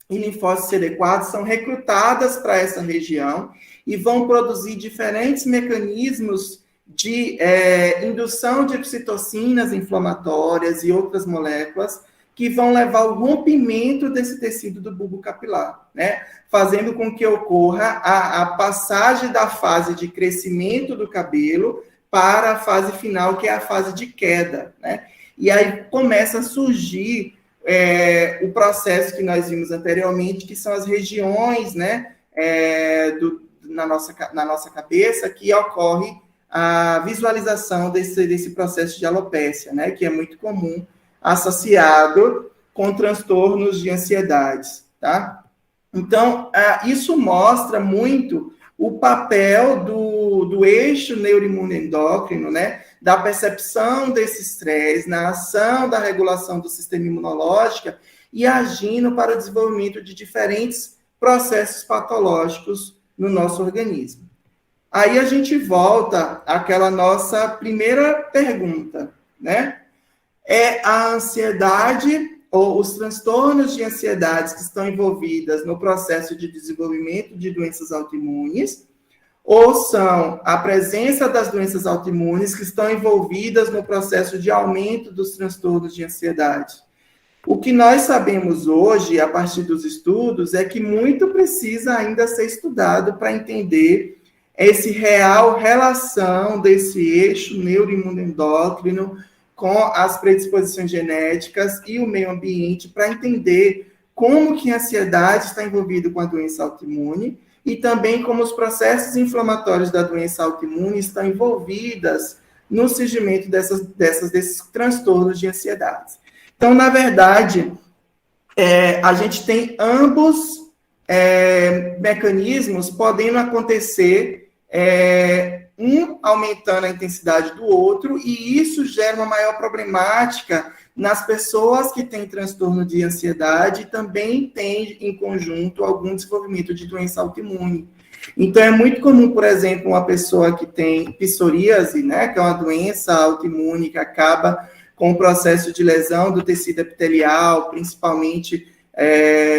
[SPEAKER 2] e linfócitos CD4 são recrutadas para essa região e vão produzir diferentes mecanismos de indução de citocinas inflamatórias e outras moléculas que vão levar ao rompimento desse tecido do bulbo capilar, né? Fazendo com que ocorra a passagem da fase de crescimento do cabelo para a fase final, que é a fase de queda, né? E aí começa a surgir o processo que nós vimos anteriormente, que são as regiões, né, na nossa cabeça, que ocorre a visualização desse processo de alopécia, né, que é muito comum, associado com transtornos de ansiedade, tá? Então, isso mostra muito o papel do eixo neuroimunoendócrino, né, da percepção desse estresse, na ação da regulação do sistema imunológico e agindo para o desenvolvimento de diferentes processos patológicos no nosso organismo. Aí a gente volta àquela nossa primeira pergunta, né? É a ansiedade ou os transtornos de ansiedade que estão envolvidas no processo de desenvolvimento de doenças autoimunes, ou são a presença das doenças autoimunes que estão envolvidas no processo de aumento dos transtornos de ansiedade? O que nós sabemos hoje, a partir dos estudos, é que muito precisa ainda ser estudado para entender esse real relação desse eixo neuroimunoendócrino com as predisposições genéticas e o meio ambiente, para entender como que a ansiedade está envolvida com a doença autoimune e também como os processos inflamatórios da doença autoimune estão envolvidas no surgimento desses transtornos de ansiedade. Então, na verdade, a gente tem ambos mecanismos podendo acontecer, um aumentando a intensidade do outro, e isso gera uma maior problemática nas pessoas que têm transtorno de ansiedade e também tem, em conjunto, algum desenvolvimento de doença autoimune. Então, é muito comum, por exemplo, uma pessoa que tem psoríase, né, que é uma doença autoimune que acaba com o processo de lesão do tecido epitelial, principalmente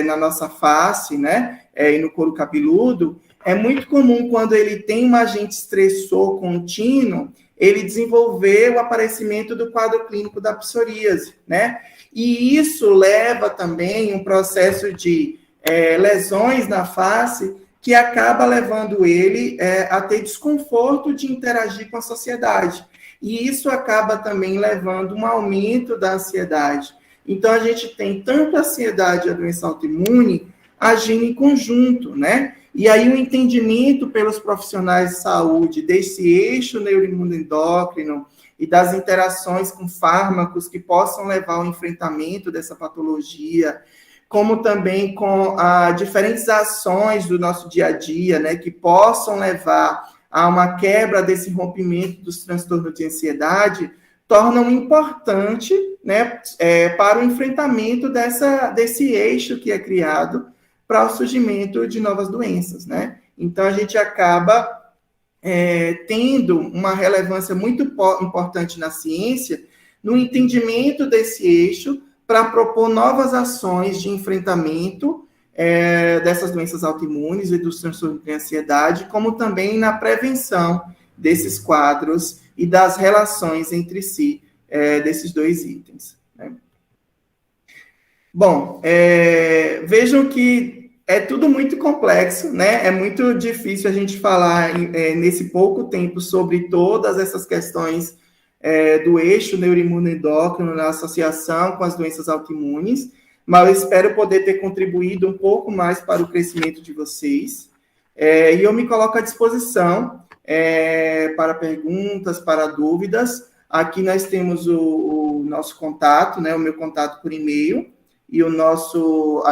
[SPEAKER 2] na nossa face, né, e no couro cabeludo. É muito comum, quando ele tem um agente estressor contínuo, ele desenvolver o aparecimento do quadro clínico da psoríase, né? E isso leva também um processo de lesões na face que acaba levando ele a ter desconforto de interagir com a sociedade. E isso acaba também levando um aumento da ansiedade. Então, a gente tem tanto a ansiedade e a doença autoimune agindo em conjunto, né? E aí o entendimento pelos profissionais de saúde desse eixo neuroimunoendócrino e das interações com fármacos que possam levar ao enfrentamento dessa patologia, como também com diferentes ações do nosso dia a dia, né, que possam levar a uma quebra desse rompimento dos transtornos de ansiedade, tornam importante, né, para o enfrentamento desse eixo que é criado para o surgimento de novas doenças, né? Então, a gente acaba tendo uma relevância muito importante na ciência, no entendimento desse eixo, para propor novas ações de enfrentamento dessas doenças autoimunes e dos transtornos de ansiedade, como também na prevenção desses quadros e das relações entre si desses dois itens, né? Bom, vejam que é tudo muito complexo, né? É muito difícil a gente falar nesse pouco tempo sobre todas essas questões do eixo neuroimunoendócrino na associação com as doenças autoimunes, mas eu espero poder ter contribuído um pouco mais para o crescimento de vocês. E eu me coloco à disposição para perguntas, para dúvidas. Aqui nós temos o nosso contato, né? O meu contato por e-mail, e a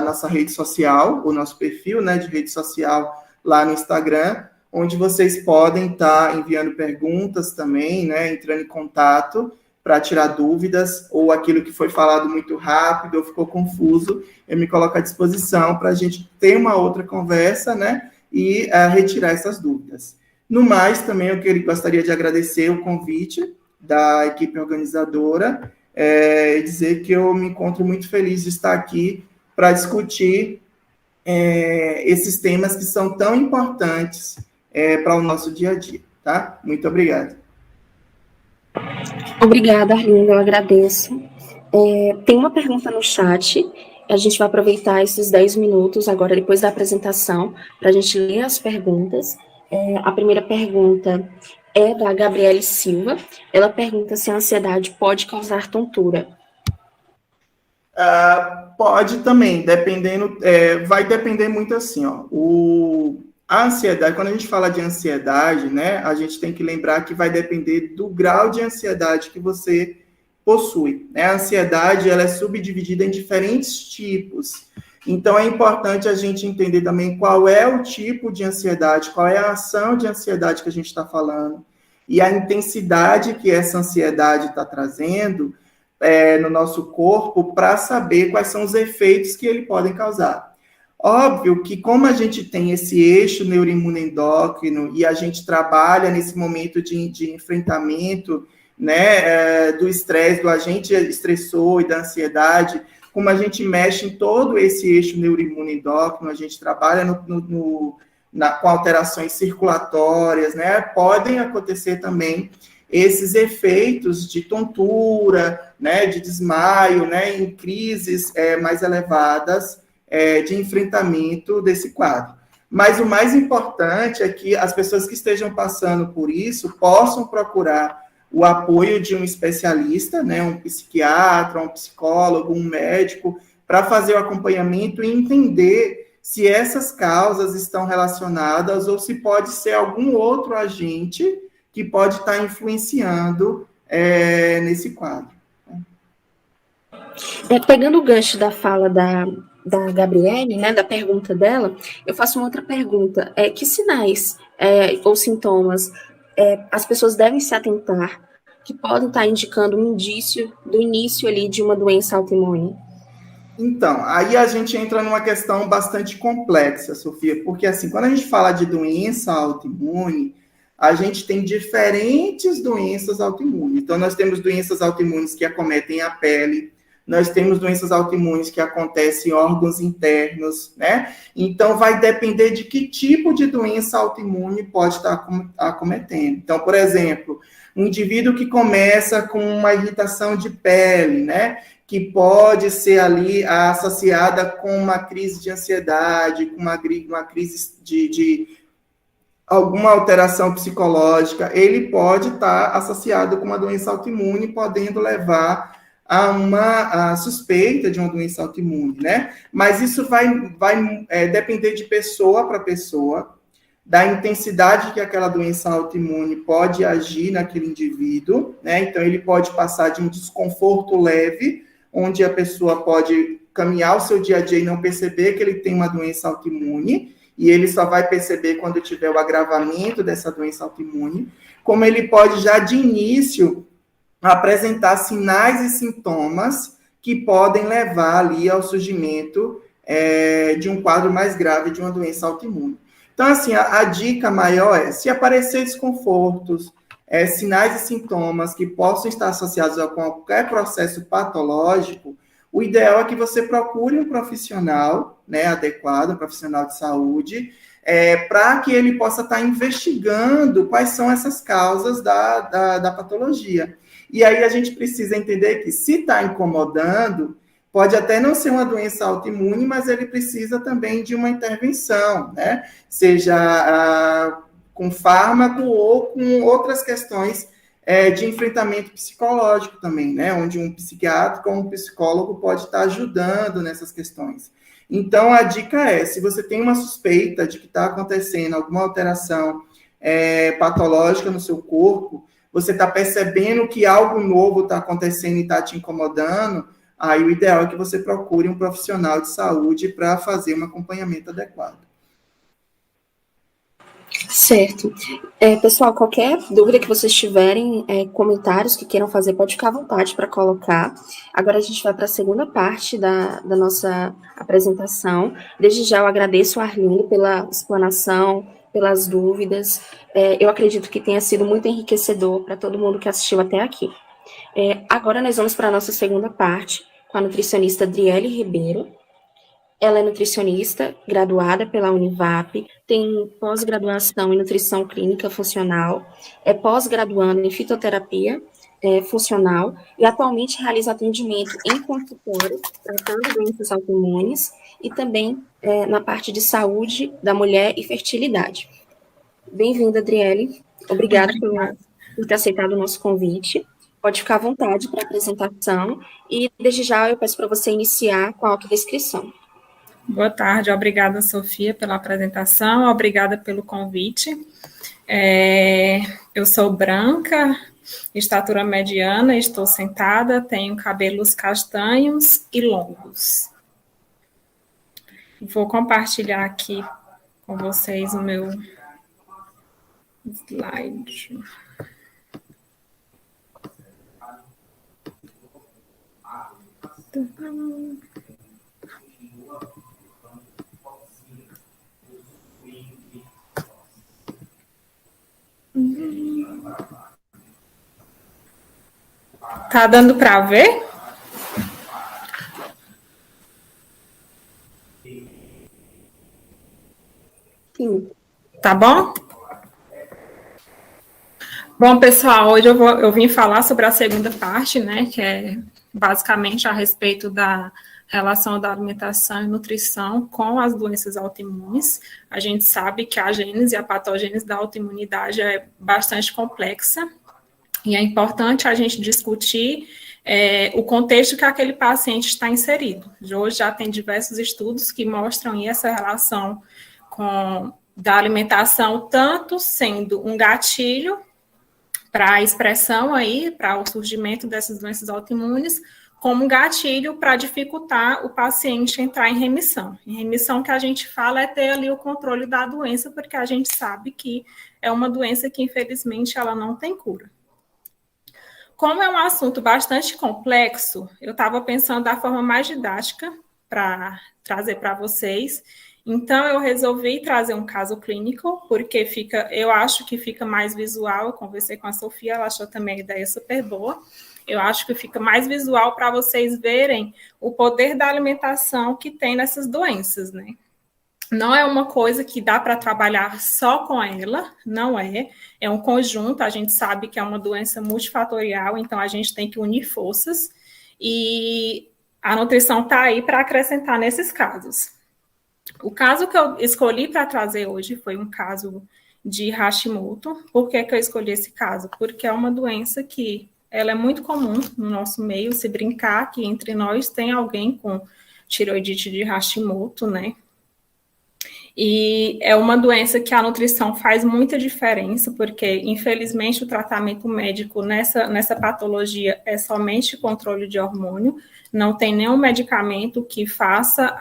[SPEAKER 2] nossa rede social, o nosso perfil, né, de rede social lá no Instagram, onde vocês podem estar enviando perguntas também, né, entrando em contato para tirar dúvidas, ou aquilo que foi falado muito rápido ou ficou confuso, eu me coloco à disposição para a gente ter uma outra conversa, né, e retirar essas dúvidas. No mais, também eu gostaria de agradecer o convite da equipe organizadora, e dizer que eu me encontro muito feliz de estar aqui para discutir esses temas que são tão importantes para o nosso dia a dia, tá? Muito obrigado.
[SPEAKER 1] Obrigada, Arlindo, eu agradeço. Tem uma pergunta no chat, a gente vai aproveitar esses 10 minutos agora, depois da apresentação, para a gente ler as perguntas. A primeira pergunta é da Gabriele Silva. Ela pergunta se a ansiedade pode causar tontura.
[SPEAKER 2] Pode também, dependendo, vai depender muito assim, ó. A ansiedade, quando a gente fala de ansiedade, né, a gente tem que lembrar que vai depender do grau de ansiedade que você possui, né? A ansiedade, ela é subdividida em diferentes tipos. Então, é importante a gente entender também qual é o tipo de ansiedade, qual é a ação de ansiedade que a gente está falando, e a intensidade que essa ansiedade está trazendo no nosso corpo, para saber quais são os efeitos que ele podem causar. Óbvio que, como a gente tem esse eixo neuroimunoendócrino e a gente trabalha nesse momento de enfrentamento, né, do estresse, do agente estressor e da ansiedade, como a gente mexe em todo esse eixo neuroimunoendócrino, a gente trabalha com alterações circulatórias, né? Podem acontecer também esses efeitos de tontura, né, de desmaio, né, em crises mais elevadas de enfrentamento desse quadro. Mas o mais importante é que as pessoas que estejam passando por isso possam procurar o apoio de um especialista, né, um psiquiatra, um psicólogo, um médico, para fazer o acompanhamento e entender se essas causas estão relacionadas ou se pode ser algum outro agente que pode estar influenciando nesse quadro.
[SPEAKER 1] Pegando o gancho da fala da Gabriele, né, da pergunta dela, eu faço uma outra pergunta. Que sinais ou sintomas as pessoas devem se atentar que podem estar indicando um indício do início ali de uma doença autoimune?
[SPEAKER 2] Então, aí a gente entra numa questão bastante complexa, Sofia, porque assim, quando a gente fala de doença autoimune, a gente tem diferentes doenças autoimunes. Então, nós temos doenças autoimunes que acometem a pele, nós temos doenças autoimunes que acontecem em órgãos internos, né? Então, vai depender de que tipo de doença autoimune pode estar acometendo. Então, por exemplo, um indivíduo que começa com uma irritação de pele, né? Que pode ser ali associada com uma crise de ansiedade, com uma crise de alguma alteração psicológica, ele pode estar associado com uma doença autoimune, podendo levar a uma suspeita de uma doença autoimune, né? Mas isso vai depender de pessoa para pessoa, da intensidade que aquela doença autoimune pode agir naquele indivíduo, né? Então, ele pode passar de um desconforto leve, onde a pessoa pode caminhar o seu dia a dia e não perceber que ele tem uma doença autoimune, e ele só vai perceber quando tiver o agravamento dessa doença autoimune, como ele pode já de início apresentar sinais e sintomas que podem levar ali ao surgimento de um quadro mais grave de uma doença autoimune. Então, assim, a dica maior é, se aparecer desconfortos, sinais e sintomas que possam estar associados a qualquer processo patológico, o ideal é que você procure um profissional, né, adequado, um profissional de saúde, para que ele possa estar investigando quais são essas causas da patologia. E aí a gente precisa entender que, se está incomodando, pode até não ser uma doença autoimune, mas ele precisa também de uma intervenção, né? Seja com fármaco ou com outras questões de enfrentamento psicológico também, né? Onde um psiquiatra ou um psicólogo pode estar ajudando nessas questões. Então, a dica é, se você tem uma suspeita de que está acontecendo alguma alteração patológica no seu corpo, você está percebendo que algo novo está acontecendo e está te incomodando, aí o ideal é que você procure um profissional de saúde para fazer um acompanhamento adequado.
[SPEAKER 1] Certo. Pessoal, qualquer dúvida que vocês tiverem, comentários que queiram fazer, pode ficar à vontade para colocar. Agora a gente vai para a segunda parte da nossa apresentação. Desde já eu agradeço a Arlindo pela explanação, pelas dúvidas. Eu acredito que tenha sido muito enriquecedor para todo mundo que assistiu até aqui. Agora nós vamos para a nossa segunda parte, com a nutricionista Adriele Ribeiro. Ela é nutricionista, graduada pela Univap, tem pós-graduação em nutrição clínica funcional, é pós-graduanda em fitoterapia funcional e atualmente realiza atendimento em consultório, tratando doenças autoimunes e também na parte de saúde da mulher e fertilidade. Bem-vinda, Adriele. Obrigada por ter aceitado o nosso convite. Pode ficar à vontade para a apresentação e, desde já, eu peço para você iniciar com a autodescrição.
[SPEAKER 3] Boa tarde, obrigada, Sofia, pela apresentação, obrigada pelo convite. Eu sou branca, estatura mediana, estou sentada, tenho cabelos castanhos e longos. Vou compartilhar aqui com vocês o meu slide. Tá dando para ver?
[SPEAKER 1] Sim.
[SPEAKER 3] Tá bom? Bom, pessoal, hoje eu vim falar sobre a segunda parte, né, que é basicamente a respeito da relação da alimentação e nutrição com as doenças autoimunes. A gente sabe que a gênese e a patogênese da autoimunidade é bastante complexa e é importante a gente discutir o contexto que aquele paciente está inserido. Hoje já tem diversos estudos que mostram essa relação da alimentação, tanto sendo um gatilho para a expressão aí, para o surgimento dessas doenças autoimunes, como um gatilho para dificultar o paciente entrar em remissão. Em remissão, que a gente fala é ter ali o controle da doença, porque a gente sabe que é uma doença que, infelizmente, ela não tem cura. Como é um assunto bastante complexo, eu estava pensando da forma mais didática para trazer para vocês. Então, eu resolvi trazer um caso clínico, porque eu acho que fica mais visual. Eu conversei com a Sofia, ela achou também a ideia super boa. Eu acho que fica mais visual para vocês verem o poder da alimentação que tem nessas doenças, né? Não é uma coisa que dá para trabalhar só com ela, não é. É um conjunto, a gente sabe que é uma doença multifatorial, então a gente tem que unir forças. E a nutrição está aí para acrescentar nesses casos. O caso que eu escolhi para trazer hoje foi um caso de Hashimoto. Por que eu escolhi esse caso? Porque é uma doença que ela é muito comum no nosso meio, se brincar que entre nós tem alguém com tireoidite de Hashimoto, né? E é uma doença que a nutrição faz muita diferença, porque, infelizmente, o tratamento médico nessa patologia é somente controle de hormônio, não tem nenhum medicamento que faça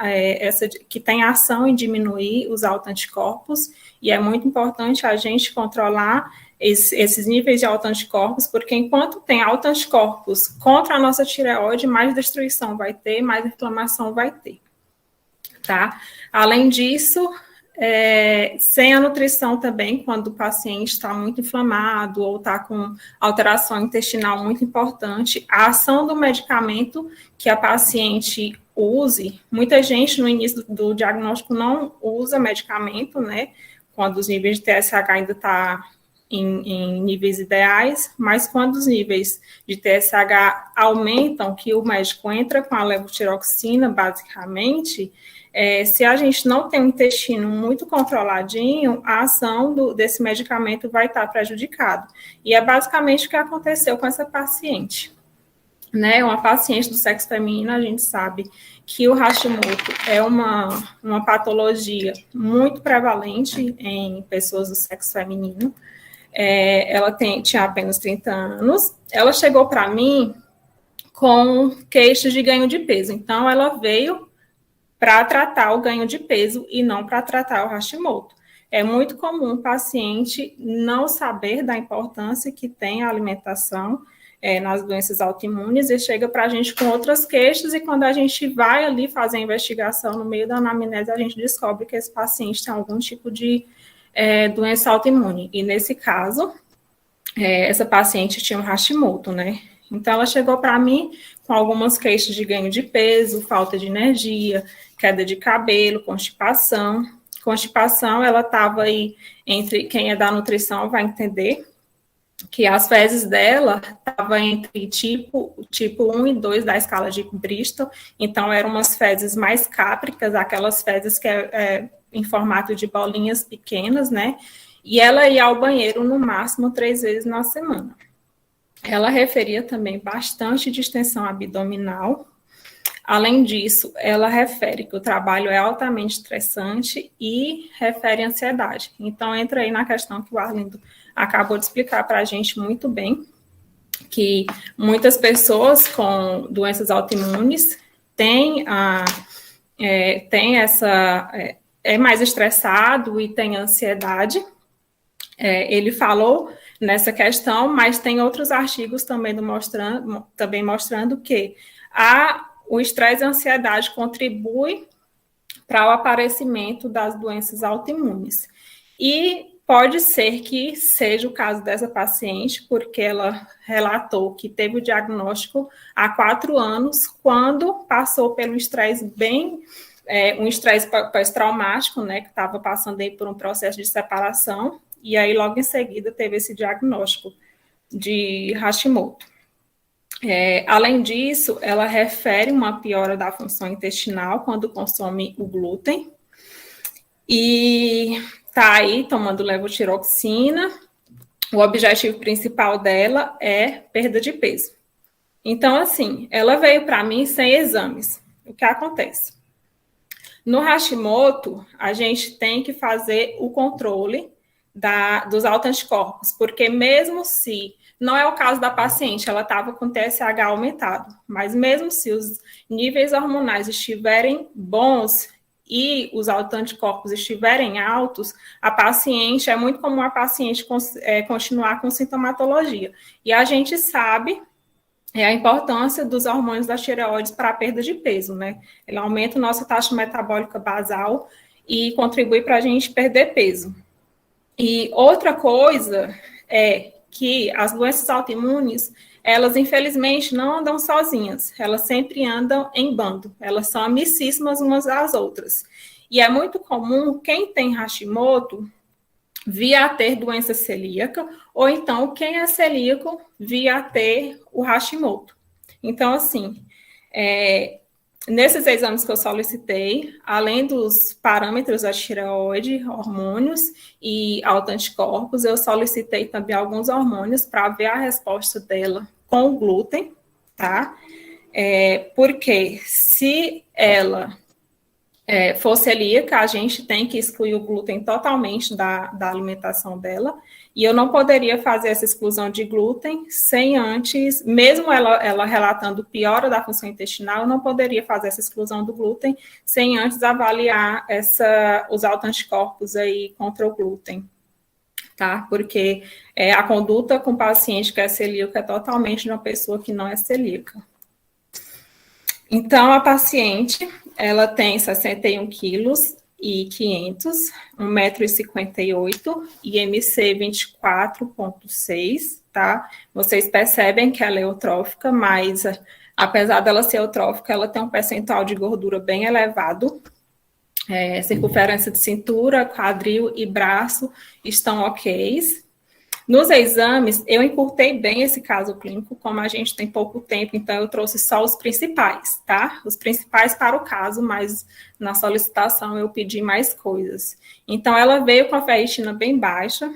[SPEAKER 3] que tenha ação em diminuir os autoanticorpos, e é muito importante a gente controlar esses níveis de autoanticorpos, porque enquanto tem autoanticorpos contra a nossa tireoide, mais destruição vai ter, mais inflamação vai ter. Tá? Além disso, sem a nutrição também, quando o paciente está muito inflamado ou está com alteração intestinal muito importante, a ação do medicamento que a paciente use, muita gente no início do diagnóstico não usa medicamento, né, quando os níveis de TSH ainda estão em níveis ideais, mas quando os níveis de TSH aumentam, que o médico entra com a levotiroxina, basicamente, se a gente não tem um intestino muito controladinho, a ação desse medicamento vai estar prejudicado. E é basicamente o que aconteceu com essa paciente. Né? Uma paciente do sexo feminino, a gente sabe que o Hashimoto é uma patologia muito prevalente em pessoas do sexo feminino. Ela tinha apenas 30 anos. Ela chegou para mim com queixas de ganho de peso. Então, ela veio para tratar o ganho de peso e não para tratar o Hashimoto. É muito comum o paciente não saber da importância que tem a alimentação nas doenças autoimunes e chega para a gente com outras queixas e quando a gente vai ali fazer a investigação no meio da anamnese, a gente descobre que esse paciente tem algum tipo de doença autoimune. E nesse caso, essa paciente tinha um Hashimoto, né? Então, ela chegou para mim com algumas queixas de ganho de peso, falta de energia, queda de cabelo, constipação. Constipação, ela estava aí entre, quem é da nutrição vai entender, que as fezes dela estavam entre tipo 1 e 2 da escala de Bristol, então eram umas fezes mais cápricas, aquelas fezes que em formato de bolinhas pequenas, né? E ela ia ao banheiro no máximo 3 vezes na semana. Ela referia também bastante distensão abdominal. Além disso, ela refere que o trabalho é altamente estressante e refere ansiedade. Então, entra aí na questão que o Arlindo acabou de explicar para a gente muito bem, que muitas pessoas com doenças autoimunes é mais estressado e tem ansiedade. Ele falou nessa questão, mas tem outros artigos também mostrando que o estresse e a ansiedade contribuem para o aparecimento das doenças autoimunes. E pode ser que seja o caso dessa paciente, porque ela relatou que teve o diagnóstico há 4 anos, quando passou pelo estresse um estresse pós-traumático, né, que estava passando aí por um processo de separação, e aí logo em seguida teve esse diagnóstico de Hashimoto. Além disso, ela refere uma piora da função intestinal quando consome o glúten, e está aí tomando levotiroxina. O objetivo principal dela é perda de peso. Então, assim, ela veio para mim sem exames. O que acontece? No Hashimoto, a gente tem que fazer o controle dos autoanticorpos, porque mesmo se, não é o caso da paciente, ela estava com TSH aumentado, mas mesmo se os níveis hormonais estiverem bons e os autoanticorpos estiverem altos, é muito comum a paciente continuar com sintomatologia. E a gente sabe a importância dos hormônios da tireoide para a perda de peso, né? Ele aumenta a nossa taxa metabólica basal e contribui para a gente perder peso. E outra coisa é que as doenças autoimunes, elas infelizmente não andam sozinhas, elas sempre andam em bando, elas são amicíssimas umas das outras. E é muito comum quem tem Hashimoto vir a ter doença celíaca, ou então quem é celíaco vir a ter o Hashimoto. Então, assim, nesses exames que eu solicitei, além dos parâmetros da tireoide, hormônios e autoanticorpos, eu solicitei também alguns hormônios para ver a resposta dela com o glúten, tá? Porque se ela for celíaca, a gente tem que excluir o glúten totalmente da alimentação dela, e eu não poderia fazer essa exclusão de glúten sem antes, mesmo ela relatando piora da função intestinal, eu não poderia fazer essa exclusão do glúten sem antes avaliar os autoanticorpos aí contra o glúten, tá? Porque a conduta com paciente que é celíaco é totalmente de uma pessoa que não é celíaca. Então, a paciente, ela tem 61 quilos e 500, 1,58 m, IMC 24,6, tá? Vocês percebem que ela é eutrófica, mas apesar dela ser eutrófica, ela tem um percentual de gordura bem elevado. Circunferência de cintura, quadril e braço estão ok. Nos exames, eu encurtei bem esse caso clínico, como a gente tem pouco tempo, então eu trouxe só os principais, tá? Os principais para o caso, mas na solicitação eu pedi mais coisas. Então, ela veio com a ferritina bem baixa,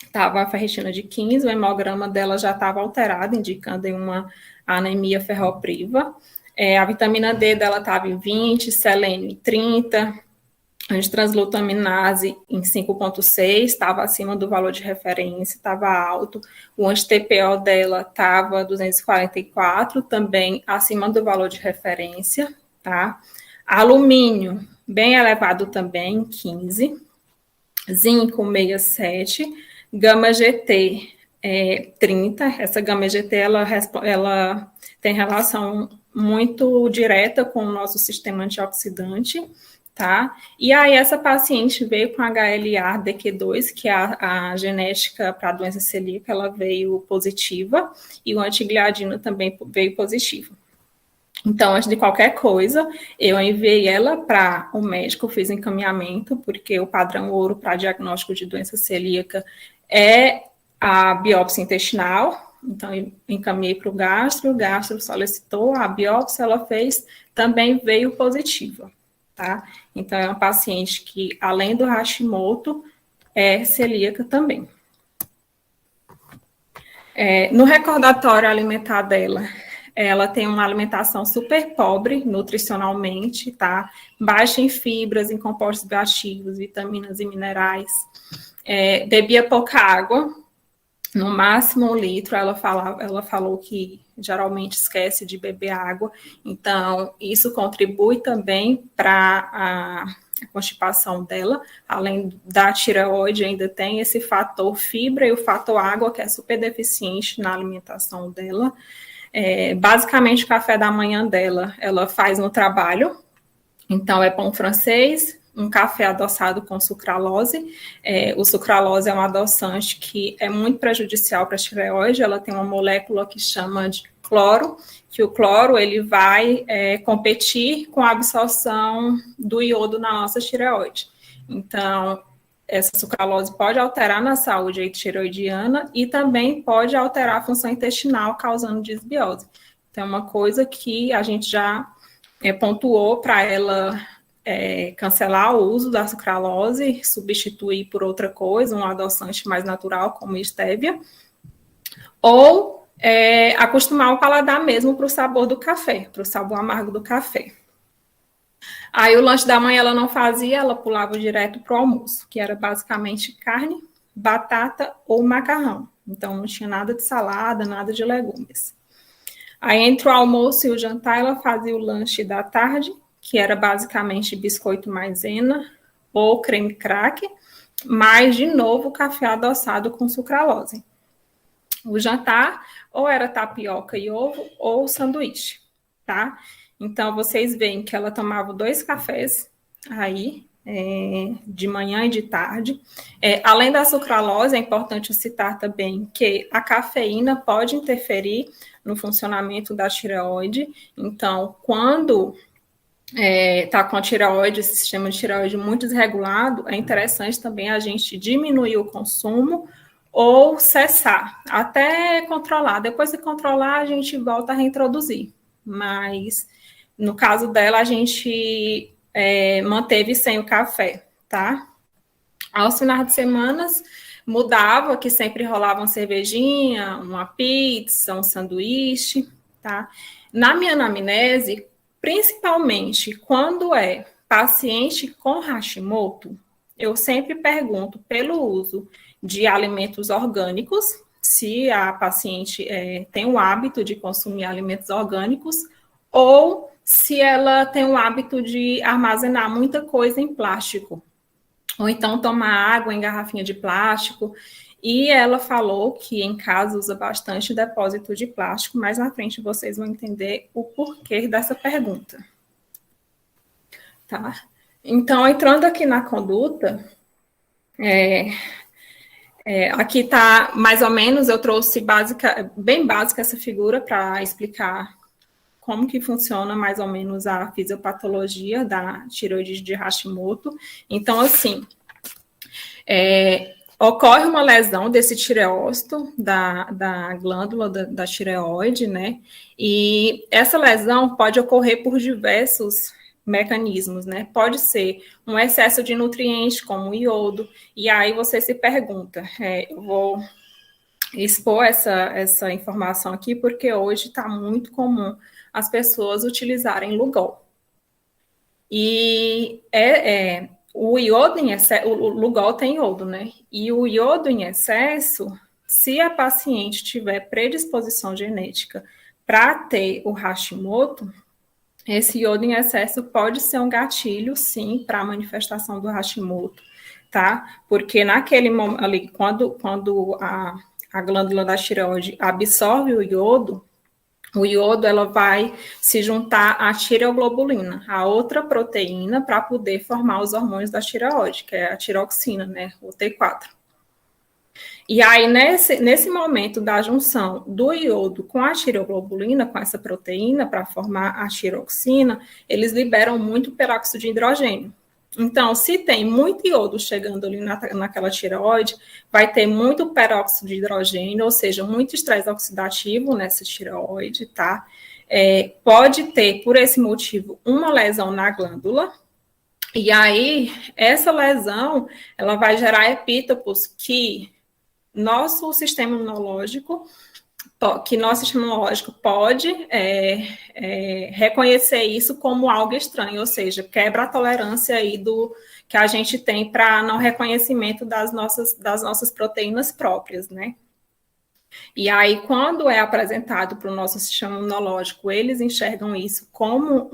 [SPEAKER 3] estava a ferritina de 15, o hemograma dela já estava alterado, indicando uma anemia ferropriva. A vitamina D dela estava em 20, selênio em 30, antitransglutaminase em 5,6, estava acima do valor de referência, estava alto. O anti-TPO dela estava 244, também acima do valor de referência, tá? Alumínio, bem elevado também, 15. Zinco, 67. Gama-GT, 30. Essa gama-GT, ela tem relação muito direta com o nosso sistema antioxidante, tá? E aí essa paciente veio com HLA-DQ2, que é a genética para a doença celíaca, ela veio positiva, e o antigliadina também veio positivo. Então, antes de qualquer coisa, eu enviei ela para o médico, fiz encaminhamento, porque o padrão ouro para diagnóstico de doença celíaca é a biópsia intestinal. Então, eu encaminhei para o gastro solicitou, a biópsia ela fez, também veio positiva. Tá? Então, é uma paciente que, além do Hashimoto, é celíaca também. No recordatório alimentar dela, ela tem uma alimentação super pobre nutricionalmente, tá? Baixa em fibras, em compostos bioativos, vitaminas e minerais. Bebia pouca água, no máximo 1 litro. Ela falou que geralmente esquece de beber água, então isso contribui também para a constipação dela. Além da tireoide, ainda tem esse fator fibra e o fator água, que é super deficiente na alimentação dela. Basicamente, o café da manhã dela, ela faz no trabalho, então é pão francês, um café adoçado com sucralose. O sucralose é um adoçante que é muito prejudicial para a tireoide. Ela tem uma molécula que chama de cloro, que o cloro ele vai competir com a absorção do iodo na nossa tireoide. Então, essa sucralose pode alterar na saúde tireoidiana e também pode alterar a função intestinal, causando disbiose. Então, é uma coisa que a gente já pontuou para ela cancelar o uso da sucralose, substituir por outra coisa, um adoçante mais natural, como estévia, ou acostumar o paladar mesmo para o sabor do café, para o sabor amargo do café. Aí o lanche da manhã ela não fazia, ela pulava direto para o almoço, que era basicamente carne, batata ou macarrão. Então não tinha nada de salada, nada de legumes. Aí entre o almoço e o jantar ela fazia o lanche da tarde, que era basicamente biscoito maisena ou creme cracker, mais, de novo, café adoçado com sucralose. O jantar, ou era tapioca e ovo, ou sanduíche, tá? Então, vocês veem que ela tomava 2 cafés aí, de manhã e de tarde. Além da sucralose, é importante citar também que a cafeína pode interferir no funcionamento da tireoide. Então, quando está com a tireoide, esse sistema de tireoide muito desregulado, é interessante também a gente diminuir o consumo ou cessar, até controlar. Depois de controlar, a gente volta a reintroduzir. Mas, no caso dela, a gente manteve sem o café, tá? Aos finais de semana, mudava, que sempre rolava uma cervejinha, uma pizza, um sanduíche, tá? Na minha anamnese, principalmente quando é paciente com Hashimoto, eu sempre pergunto pelo uso de alimentos orgânicos, se a paciente tem o hábito de consumir alimentos orgânicos, ou se ela tem o hábito de armazenar muita coisa em plástico, ou então tomar água em garrafinha de plástico. E ela falou que em casa usa bastante depósito de plástico. Mais na frente vocês vão entender o porquê dessa pergunta. Tá? Então, entrando aqui na conduta, aqui está mais ou menos, eu trouxe bem básica essa figura para explicar como que funciona mais ou menos a fisiopatologia da tireoide de Hashimoto. Então, assim, ocorre uma lesão desse tireócito, da glândula da tireoide, né? E essa lesão pode ocorrer por diversos mecanismos, né? Pode ser um excesso de nutrientes, como o iodo, e aí você se pergunta, eu vou expor essa informação aqui, porque hoje está muito comum as pessoas utilizarem Lugol. E o iodo em excesso, o Lugol tem iodo, né? E o iodo em excesso, se a paciente tiver predisposição genética para ter o Hashimoto, esse iodo em excesso pode ser um gatilho, sim, para a manifestação do Hashimoto, tá? Porque naquele momento ali, quando a glândula da tireoide absorve o iodo ela vai se juntar à tireoglobulina, a outra proteína, para poder formar os hormônios da tireoide, que é a tiroxina, né, o T4. E aí, nesse momento da junção do iodo com a tireoglobulina, com essa proteína, para formar a tiroxina, eles liberam muito peróxido de hidrogênio. Então, se tem muito iodo chegando ali naquela tireoide, vai ter muito peróxido de hidrogênio, ou seja, muito estresse oxidativo nessa tireoide, tá? Pode ter, por esse motivo, uma lesão na glândula, e aí, essa lesão, ela vai gerar epítopos que nosso sistema imunológico pode reconhecer isso como algo estranho, ou seja, quebra a tolerância aí que a gente tem para não reconhecimento das nossas proteínas próprias, né? E aí, quando é apresentado para o nosso sistema imunológico, eles enxergam isso como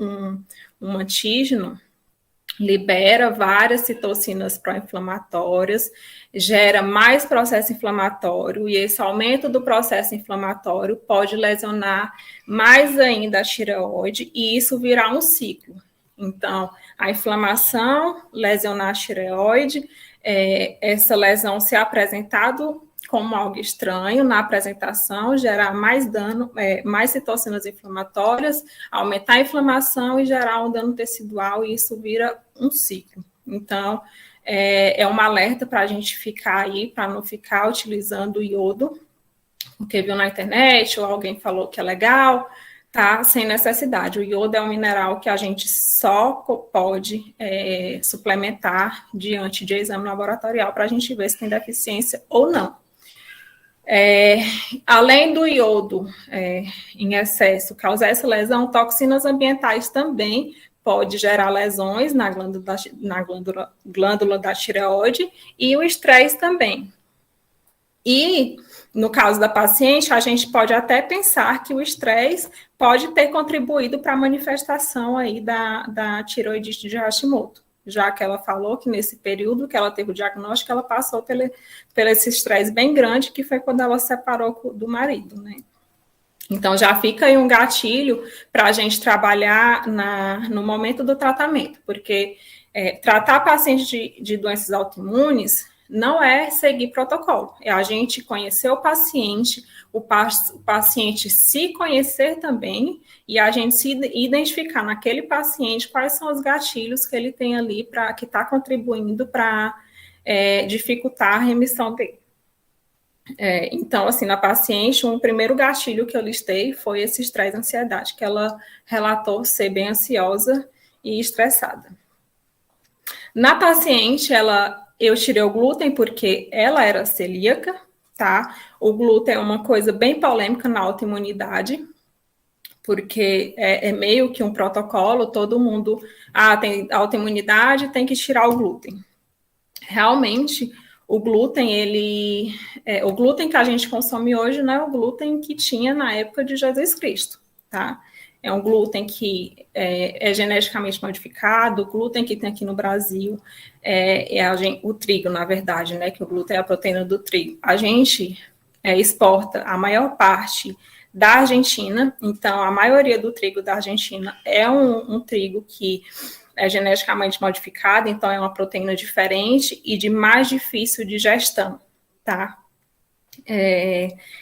[SPEAKER 3] um antígeno, libera várias citocinas pró-inflamatórias, gera mais processo inflamatório, e esse aumento do processo inflamatório pode lesionar mais ainda a tireoide, e isso virar um ciclo. Então, a inflamação, lesionar a tireoide, essa lesão ser apresentado como algo estranho na apresentação, gerar mais dano, mais citocinas inflamatórias, aumentar a inflamação e gerar um dano tecidual, e isso vira um ciclo. Então, é um alerta para a gente ficar aí, para não ficar utilizando iodo, porque viu na internet ou alguém falou que é legal, tá? Sem necessidade. O iodo é um mineral que a gente só pode suplementar diante de exame laboratorial para a gente ver se tem deficiência ou não. Além do iodo em excesso causar essa lesão, toxinas ambientais também pode gerar lesões na glândula da tireoide, e o estresse também. E, no caso da paciente, a gente pode até pensar que o estresse pode ter contribuído para a manifestação aí da tireoidite de Hashimoto, já que ela falou que nesse período que ela teve o diagnóstico, ela passou pelo esse estresse bem grande, que foi quando ela se separou do marido, né? Então, já fica aí um gatilho para a gente trabalhar no momento do tratamento, porque tratar pacientes de doenças autoimunes não é seguir protocolo, é a gente conhecer o paciente se conhecer também, e a gente se identificar naquele paciente quais são os gatilhos que ele tem ali que está contribuindo para dificultar a remissão dele. Então, assim, na paciente, um primeiro gatilho que eu listei foi esse estresse e ansiedade, que ela relatou ser bem ansiosa e estressada. Na paciente, ela eu tirei o glúten porque ela era celíaca, tá? O glúten é uma coisa bem polêmica na autoimunidade, porque é meio que um protocolo, todo mundo, tem autoimunidade, tem que tirar o glúten. Realmente, o glúten, o glúten que a gente consome hoje não é o glúten que tinha na época de Jesus Cristo, tá? É um glúten que é geneticamente modificado, o glúten que tem aqui no Brasil o trigo, na verdade, né? Que o glúten é a proteína do trigo. A gente exporta a maior parte da Argentina, então a maioria do trigo da Argentina é um trigo que é geneticamente modificado, então é uma proteína diferente e de mais difícil digestão, tá?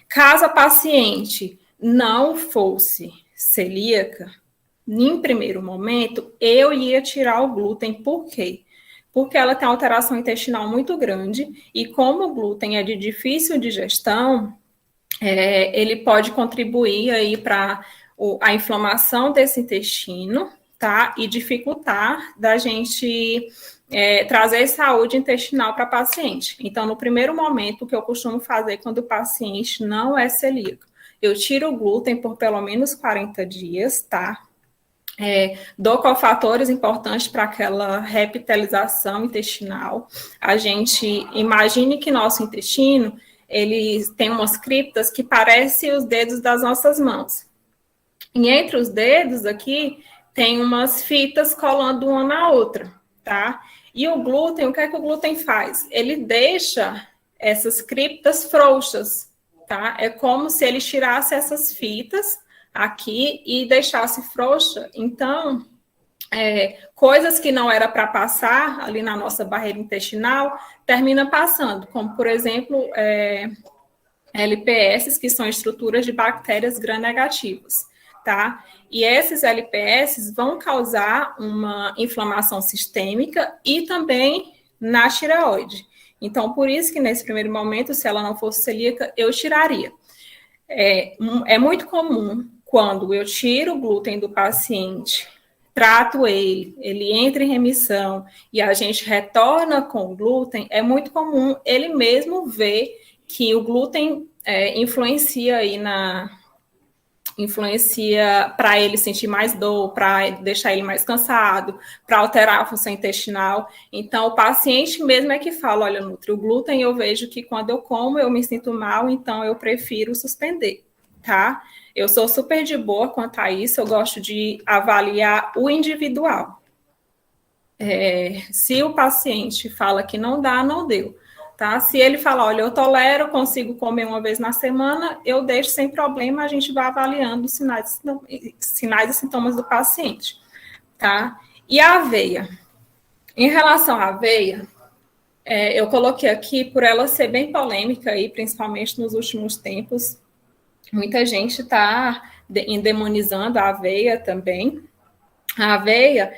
[SPEAKER 3] Caso a paciente não fosse celíaca, em primeiro momento, eu ia tirar o glúten. Por quê? Porque ela tem alteração intestinal muito grande e como o glúten é de difícil digestão, ele pode contribuir aí para a inflamação desse intestino, tá? E dificultar da gente trazer saúde intestinal para a paciente. Então, no primeiro momento, o que eu costumo fazer quando o paciente não é celíaco, eu tiro o glúten por pelo menos 40 dias, tá? Dou cofatores importantes para aquela repitalização intestinal. A gente imagine que nosso intestino, ele tem umas criptas que parecem os dedos das nossas mãos. E entre os dedos aqui, tem umas fitas colando uma na outra, tá? E o glúten, o que é que o glúten faz? Ele deixa essas criptas frouxas, tá? É como se ele tirasse essas fitas aqui e deixasse frouxa. Então, coisas que não era para passar ali na nossa barreira intestinal, termina passando, como, por exemplo, LPS, que são estruturas de bactérias gram-negativas, tá? E esses LPS vão causar uma inflamação sistêmica e também na tireoide. Então, por isso que nesse primeiro momento, se ela não fosse celíaca, eu tiraria. É muito comum, quando eu tiro o glúten do paciente, trato ele entra em remissão e a gente retorna com o glúten, é muito comum ele mesmo ver que o glúten influencia aí influencia para ele sentir mais dor, para deixar ele mais cansado, para alterar a função intestinal. Então, o paciente mesmo é que fala, olha, Nutri, o glúten eu vejo que quando eu como eu me sinto mal, então eu prefiro suspender, tá? Eu sou super de boa quanto a isso, eu gosto de avaliar o individual. Se o paciente fala que não dá, não deu. Tá? Se ele falar, olha, eu tolero, consigo comer uma vez na semana, eu deixo sem problema, a gente vai avaliando os sinais e sintomas do paciente, tá? E a aveia? Em relação à aveia, eu coloquei aqui por ela ser bem polêmica aí, principalmente nos últimos tempos. Muita gente está endemonizando a aveia também. A aveia,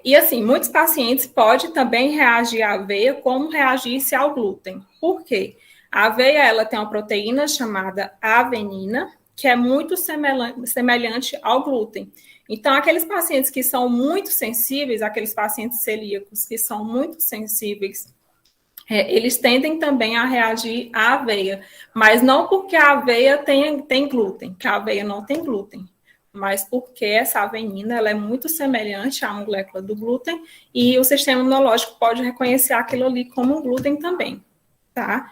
[SPEAKER 3] e assim, muitos pacientes podem também reagir à aveia como reagisse ao glúten. Por quê? A aveia, ela tem uma proteína chamada avenina, que é muito semelhante ao glúten. Então, aqueles pacientes que são muito sensíveis, aqueles pacientes celíacos que são muito sensíveis, eles tendem também a reagir à aveia, mas não porque a aveia tem glúten, que a aveia não tem glúten, mas porque essa avenina ela é muito semelhante à molécula do glúten e o sistema imunológico pode reconhecer aquilo ali como um glúten também, tá?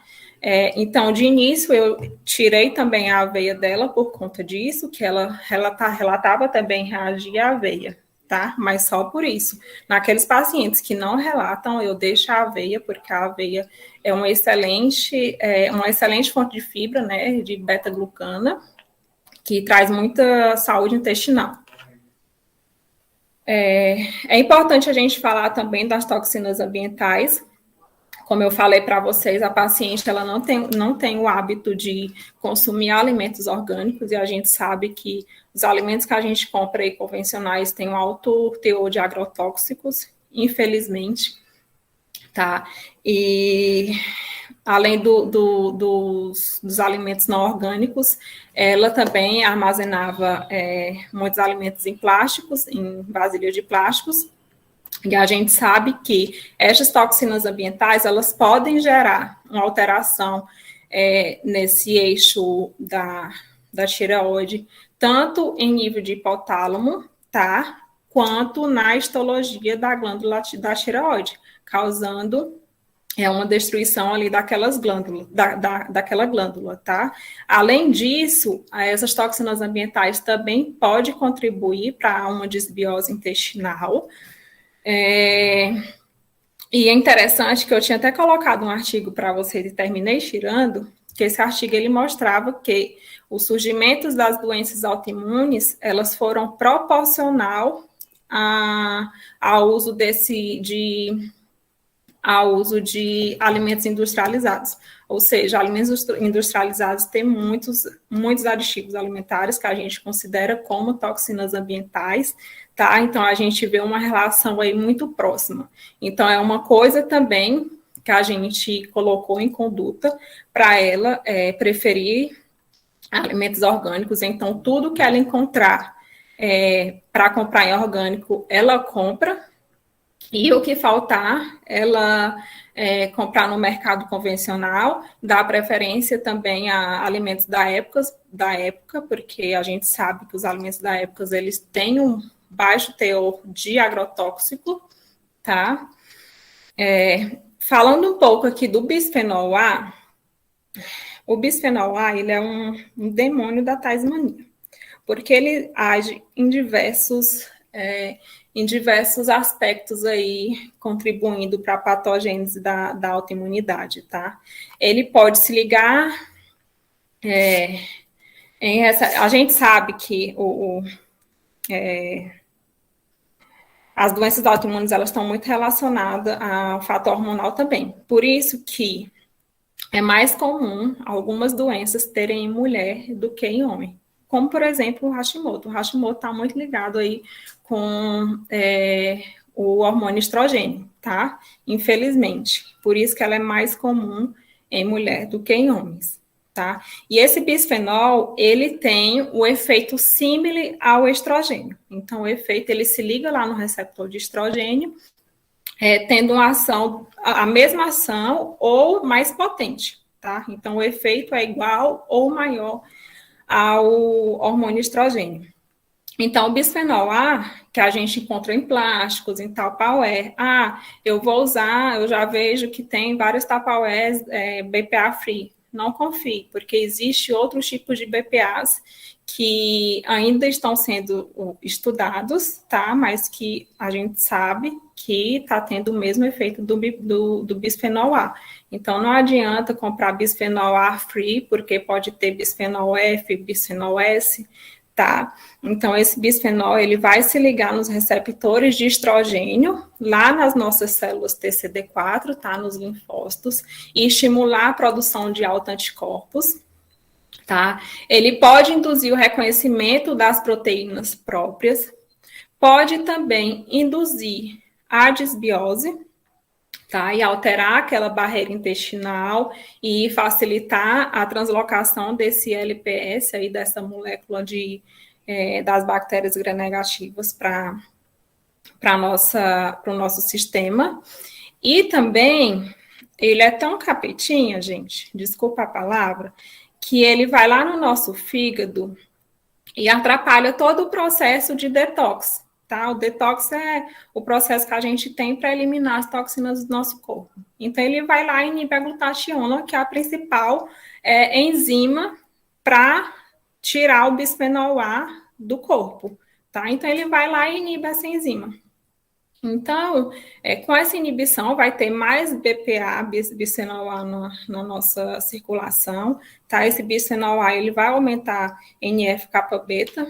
[SPEAKER 3] Então, de início, eu tirei também a aveia dela por conta disso, que ela relatava também reagir à aveia, tá? Mas só por isso. Naqueles pacientes que não relatam, eu deixo a aveia, porque a aveia é uma excelente fonte de fibra, né, de beta-glucana, que traz muita saúde intestinal. É importante a gente falar também das toxinas ambientais. Como eu falei para vocês, a paciente ela não tem o hábito de consumir alimentos orgânicos e a gente sabe que os alimentos que a gente compra aí convencionais têm um alto teor de agrotóxicos, infelizmente, tá? E além dos alimentos não orgânicos, ela também armazenava muitos alimentos em plásticos, em vasilhas de plásticos, E a gente sabe que estas toxinas ambientais, elas podem gerar uma alteração nesse eixo da tireoide, tanto em nível de hipotálamo, tá? Quanto na histologia da glândula da tireoide, causando uma destruição ali daquelas glândulas, daquela glândula, tá? Além disso, essas toxinas ambientais também podem contribuir para uma desbiose intestinal. E é interessante que eu tinha até colocado um artigo para vocês e terminei tirando, que esse artigo ele mostrava que os surgimentos das doenças autoimunes, elas foram proporcional ao uso de alimentos industrializados. Ou seja, alimentos industrializados têm muitos aditivos alimentares que a gente considera como toxinas ambientais, tá? Então, a gente vê uma relação aí muito próxima. Então, é uma coisa também que a gente colocou em conduta para ela preferir alimentos orgânicos. Então, tudo que ela encontrar para comprar em orgânico, ela compra. E o que faltar, ela comprar no mercado convencional, dá preferência também a alimentos da época, porque a gente sabe que os alimentos da época, eles têm um baixo teor de agrotóxico, tá? Falando um pouco aqui do bisfenol A, o bisfenol A, ele é um demônio da Tasmania, porque ele age em diversos aspectos aí, contribuindo para a patogênese da autoimunidade, tá? Ele pode se ligar a gente sabe que as doenças autoimunes, elas estão muito relacionadas ao fator hormonal também. Por isso que é mais comum algumas doenças terem em mulher do que em homem. Como, por exemplo, o Hashimoto. O Hashimoto está muito ligado aí com o hormônio estrogênio, tá? Infelizmente. Por isso que ela é mais comum em mulher do que em homens, tá? E esse bisfenol, ele tem o efeito símile ao estrogênio. Então, o efeito, ele se liga lá no receptor de estrogênio, tendo uma ação, a mesma ação ou mais potente, tá? Então, o efeito é igual ou maior ao hormônio estrogênio. Então, o bisfenol A, que a gente encontra em plásticos, em Tupperware, eu vou usar, eu já vejo que tem vários Tupperwares BPA free. Não confie, porque existe outros tipos de BPAs que ainda estão sendo estudados, tá? Mas que a gente sabe que está tendo o mesmo efeito do bisfenol A. Então, não adianta comprar bisfenol A free, porque pode ter bisfenol F, bisfenol S, tá? Então, esse bisfenol, ele vai se ligar nos receptores de estrogênio, lá nas nossas células TCD4, tá? Nos linfócitos, e estimular a produção de autoanticorpos, tá? Ele pode induzir o reconhecimento das proteínas próprias, pode também induzir a desbiose, tá? E alterar aquela barreira intestinal e facilitar a translocação desse LPS, aí, dessa molécula das bactérias gram-negativas para o nosso sistema. E também, ele é tão capetinha, gente, desculpa a palavra, que ele vai lá no nosso fígado e atrapalha todo o processo de detox, tá? O detox é o processo que a gente tem para eliminar as toxinas do nosso corpo. Então, ele vai lá e inibe a glutationa, que é a principal enzima para tirar o bisfenol A do corpo, tá? Então, ele vai lá e inibe essa enzima. Então, com essa inibição, vai ter mais BPA, bisfenol A na nossa circulação, tá? Esse bisfenol A, ele vai aumentar NF-kappa-beta,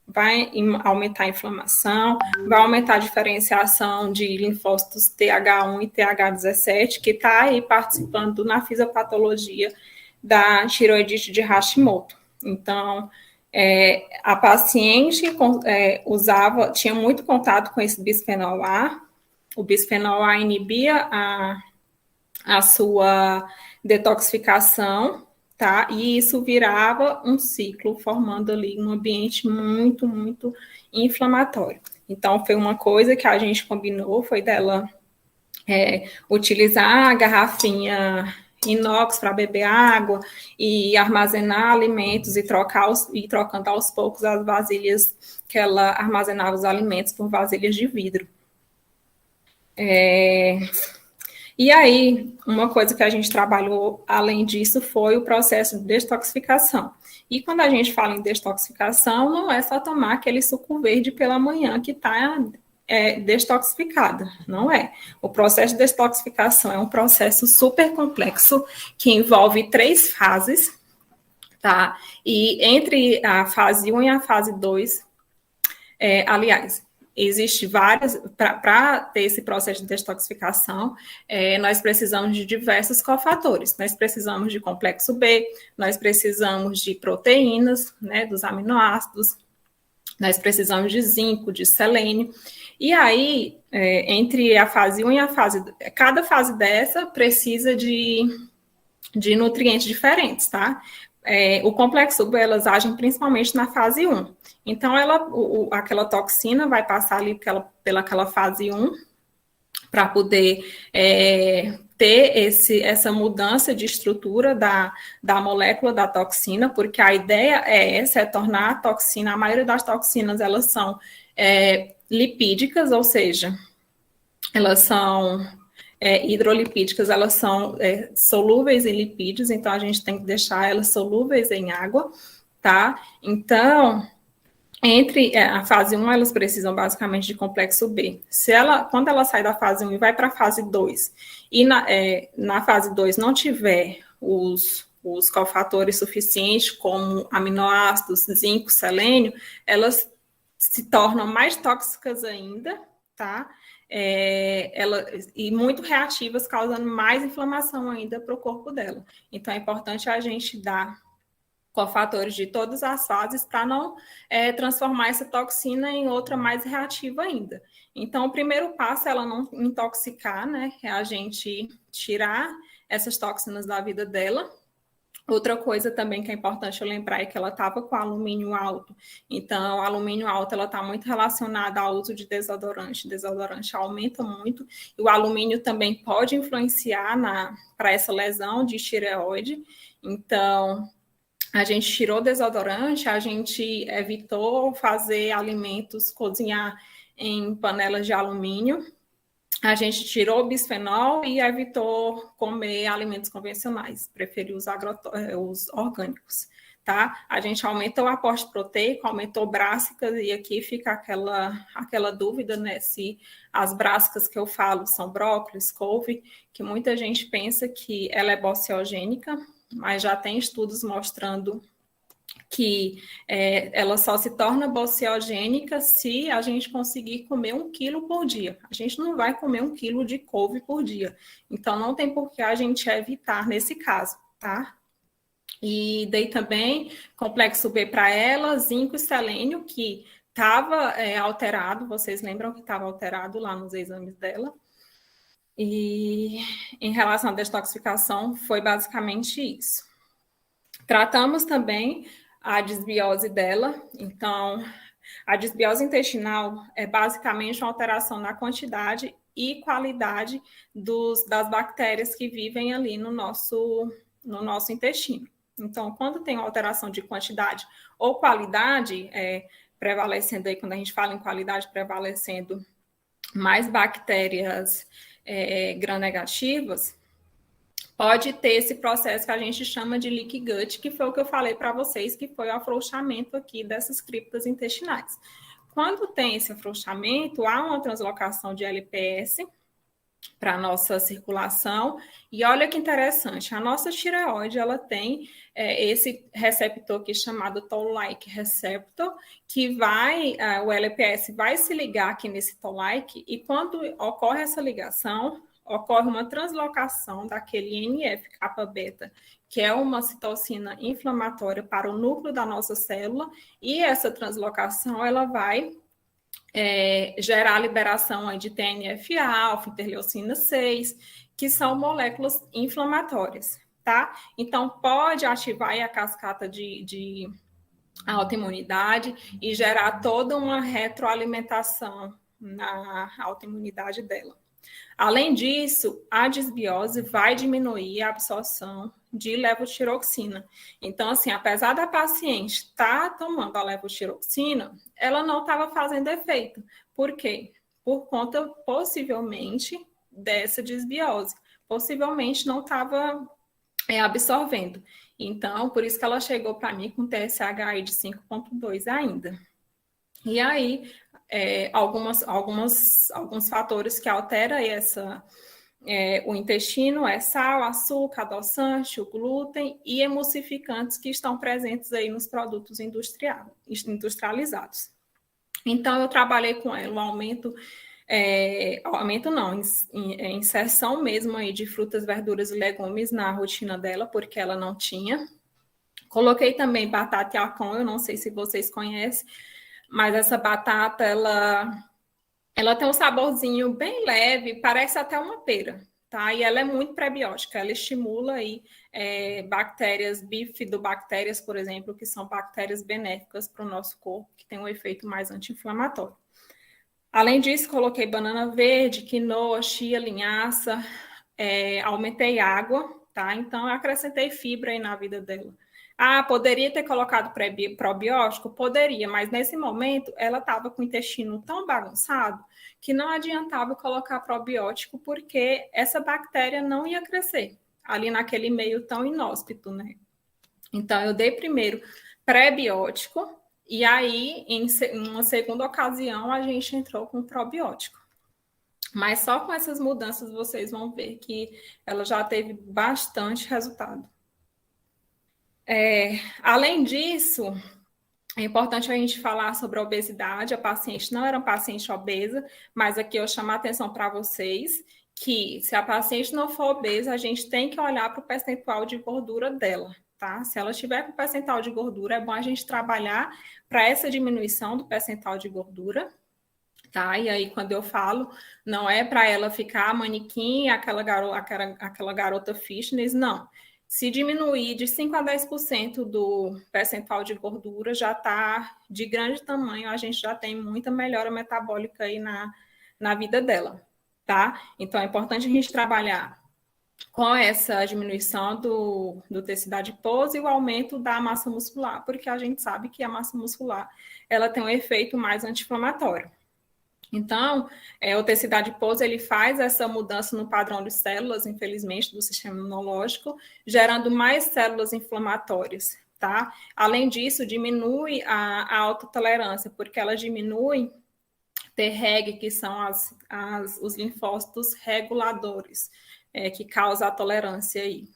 [SPEAKER 3] vai aumentar a inflamação, vai aumentar a diferenciação de linfócitos TH1 e TH17, que está aí participando na fisiopatologia da tireoidite de Hashimoto. Então, a paciente tinha muito contato com esse bisfenol A, o bisfenol A inibia a sua detoxificação, tá? E isso virava um ciclo, formando ali um ambiente muito, muito inflamatório. Então, foi uma coisa que a gente combinou, foi dela utilizar a garrafinha inox para beber água e armazenar alimentos e trocando aos poucos as vasilhas que ela armazenava os alimentos por vasilhas de vidro. E aí, uma coisa que a gente trabalhou além disso foi o processo de detoxificação. E quando a gente fala em detoxificação, não é só tomar aquele suco verde pela manhã que está detoxificada, não é. O processo de detoxificação é um processo super complexo que envolve 3 fases, tá? E entre a fase 1 e a fase 2, aliás, existe várias, para ter esse processo de detoxificação, nós precisamos de diversos cofatores. Nós precisamos de complexo B, nós precisamos de proteínas, né, dos aminoácidos, nós precisamos de zinco, de selênio. E aí, entre a fase 1 e a fase 2, cada fase dessa precisa de nutrientes diferentes, tá? O complexo B, elas agem principalmente na fase 1. Então, aquela toxina vai passar ali pelaquela fase 1 para poder ter essa mudança de estrutura da molécula da toxina, porque a ideia é tornar a toxina, a maioria das toxinas, elas são lipídicas, ou seja, elas são hidrolipídicas, elas são solúveis em lipídios, então a gente tem que deixar elas solúveis em água, tá? Então, entre a fase 1, elas precisam basicamente de complexo B. Quando ela sai da fase 1 e vai para a fase 2, e na fase 2 não tiver os cofatores suficientes, como aminoácidos, zinco, selênio, elas se tornam mais tóxicas ainda, tá? E muito reativas, causando mais inflamação ainda para o corpo dela. Então, é importante a gente dar cofatores de todas as fases para não transformar essa toxina em outra mais reativa ainda. Então, o primeiro passo é ela não intoxicar, né? É a gente tirar essas toxinas da vida dela. Outra coisa também que é importante eu lembrar é que ela estava com alumínio alto. Então, o alumínio alto ela está muito relacionada ao uso de desodorante. Desodorante aumenta muito. E o alumínio também pode influenciar para essa lesão de tireoide. Então, a gente tirou o desodorante, a gente evitou fazer alimentos, cozinhar em panelas de alumínio. A gente tirou o bisfenol e evitou comer alimentos convencionais, preferiu os orgânicos, tá? A gente aumentou o aporte proteico, aumentou brássicas, e aqui fica aquela dúvida, né, se as brássicas que eu falo são brócolis, couve, que muita gente pensa que ela é bociogênica, mas já tem estudos mostrando que ela só se torna bociogênica se a gente conseguir comer 1 quilo por dia. A gente não vai comer 1 quilo de couve por dia. Então, não tem por que a gente evitar nesse caso, tá? E dei também complexo B para ela, zinco e selênio, que estava alterado. Vocês lembram que estava alterado lá nos exames dela? E em relação à detoxificação, foi basicamente isso. Tratamos também a desbiose dela. Então, a desbiose intestinal é basicamente uma alteração na quantidade e qualidade das bactérias que vivem ali no nosso intestino. Então, quando tem uma alteração de quantidade ou qualidade, prevalecendo aí, quando a gente fala em qualidade, prevalecendo mais bactérias gram-negativas, pode ter esse processo que a gente chama de leaky gut, que foi o que eu falei para vocês, que foi o afrouxamento aqui dessas criptas intestinais. Quando tem esse afrouxamento, há uma translocação de LPS para a nossa circulação, e olha que interessante, a nossa tireoide, ela tem esse receptor aqui chamado Toll-like receptor, que o LPS vai se ligar aqui nesse Toll-like, e quando ocorre essa ligação, ocorre uma translocação daquele NF-kappa-beta, que é uma citocina inflamatória para o núcleo da nossa célula, e essa translocação ela vai gerar a liberação de TNF-alfa, interleucina 6, que são moléculas inflamatórias, tá? Então, pode ativar a cascata de a autoimunidade e gerar toda uma retroalimentação na autoimunidade dela. Além disso, a disbiose vai diminuir a absorção de levotiroxina. Então, assim, apesar da paciente estar tomando a levotiroxina, ela não estava fazendo efeito. Por quê? Por conta, possivelmente, dessa disbiose. Possivelmente não estava absorvendo. Então, por isso que ela chegou para mim com TSH de 5,2 ainda. E aí, alguns fatores que alteram o intestino é sal, açúcar, adoçante, o glúten e emulsificantes que estão presentes aí nos produtos industrializados. Então, eu trabalhei com ela, inserção mesmo aí de frutas, verduras e legumes na rotina dela, porque ela não tinha. Coloquei também batata e acon, eu não sei se vocês conhecem, mas essa batata, ela tem um saborzinho bem leve, parece até uma pera, tá? E ela é muito prebiótica, ela estimula aí bactérias, bifidobactérias, por exemplo, que são bactérias benéficas para o nosso corpo, que tem um efeito mais anti-inflamatório. Além disso, coloquei banana verde, quinoa, chia, linhaça, aumentei água, tá? Então, eu acrescentei fibra aí na vida dela. Ah, poderia ter colocado probiótico? Poderia, mas nesse momento ela estava com o intestino tão bagunçado que não adiantava colocar probiótico porque essa bactéria não ia crescer ali naquele meio tão inóspito, né? Então, eu dei primeiro pré-biótico e aí, em uma segunda ocasião, a gente entrou com probiótico. Mas só com essas mudanças vocês vão ver que ela já teve bastante resultado. Além disso, é importante a gente falar sobre a obesidade. A paciente não era uma paciente obesa, mas aqui eu chamo a atenção para vocês que se a paciente não for obesa, a gente tem que olhar para o percentual de gordura dela, tá? Se ela tiver com percentual de gordura, é bom a gente trabalhar para essa diminuição do percentual de gordura, tá? E aí, quando eu falo, não é para ela ficar manequim, aquela garota fitness, não. Se diminuir de 5% a 10% do percentual de gordura, já está de grande tamanho, a gente já tem muita melhora metabólica aí na vida dela, tá? Então, é importante a gente trabalhar com essa diminuição do tecido adiposo e o aumento da massa muscular, porque a gente sabe que a massa muscular, ela tem um efeito mais anti-inflamatório. Então, o tecido adiposo, ele faz essa mudança no padrão de células, infelizmente, do sistema imunológico, gerando mais células inflamatórias, tá? Além disso, diminui a autotolerância, porque ela diminui Treg, que são os linfócitos reguladores, que causam a tolerância aí.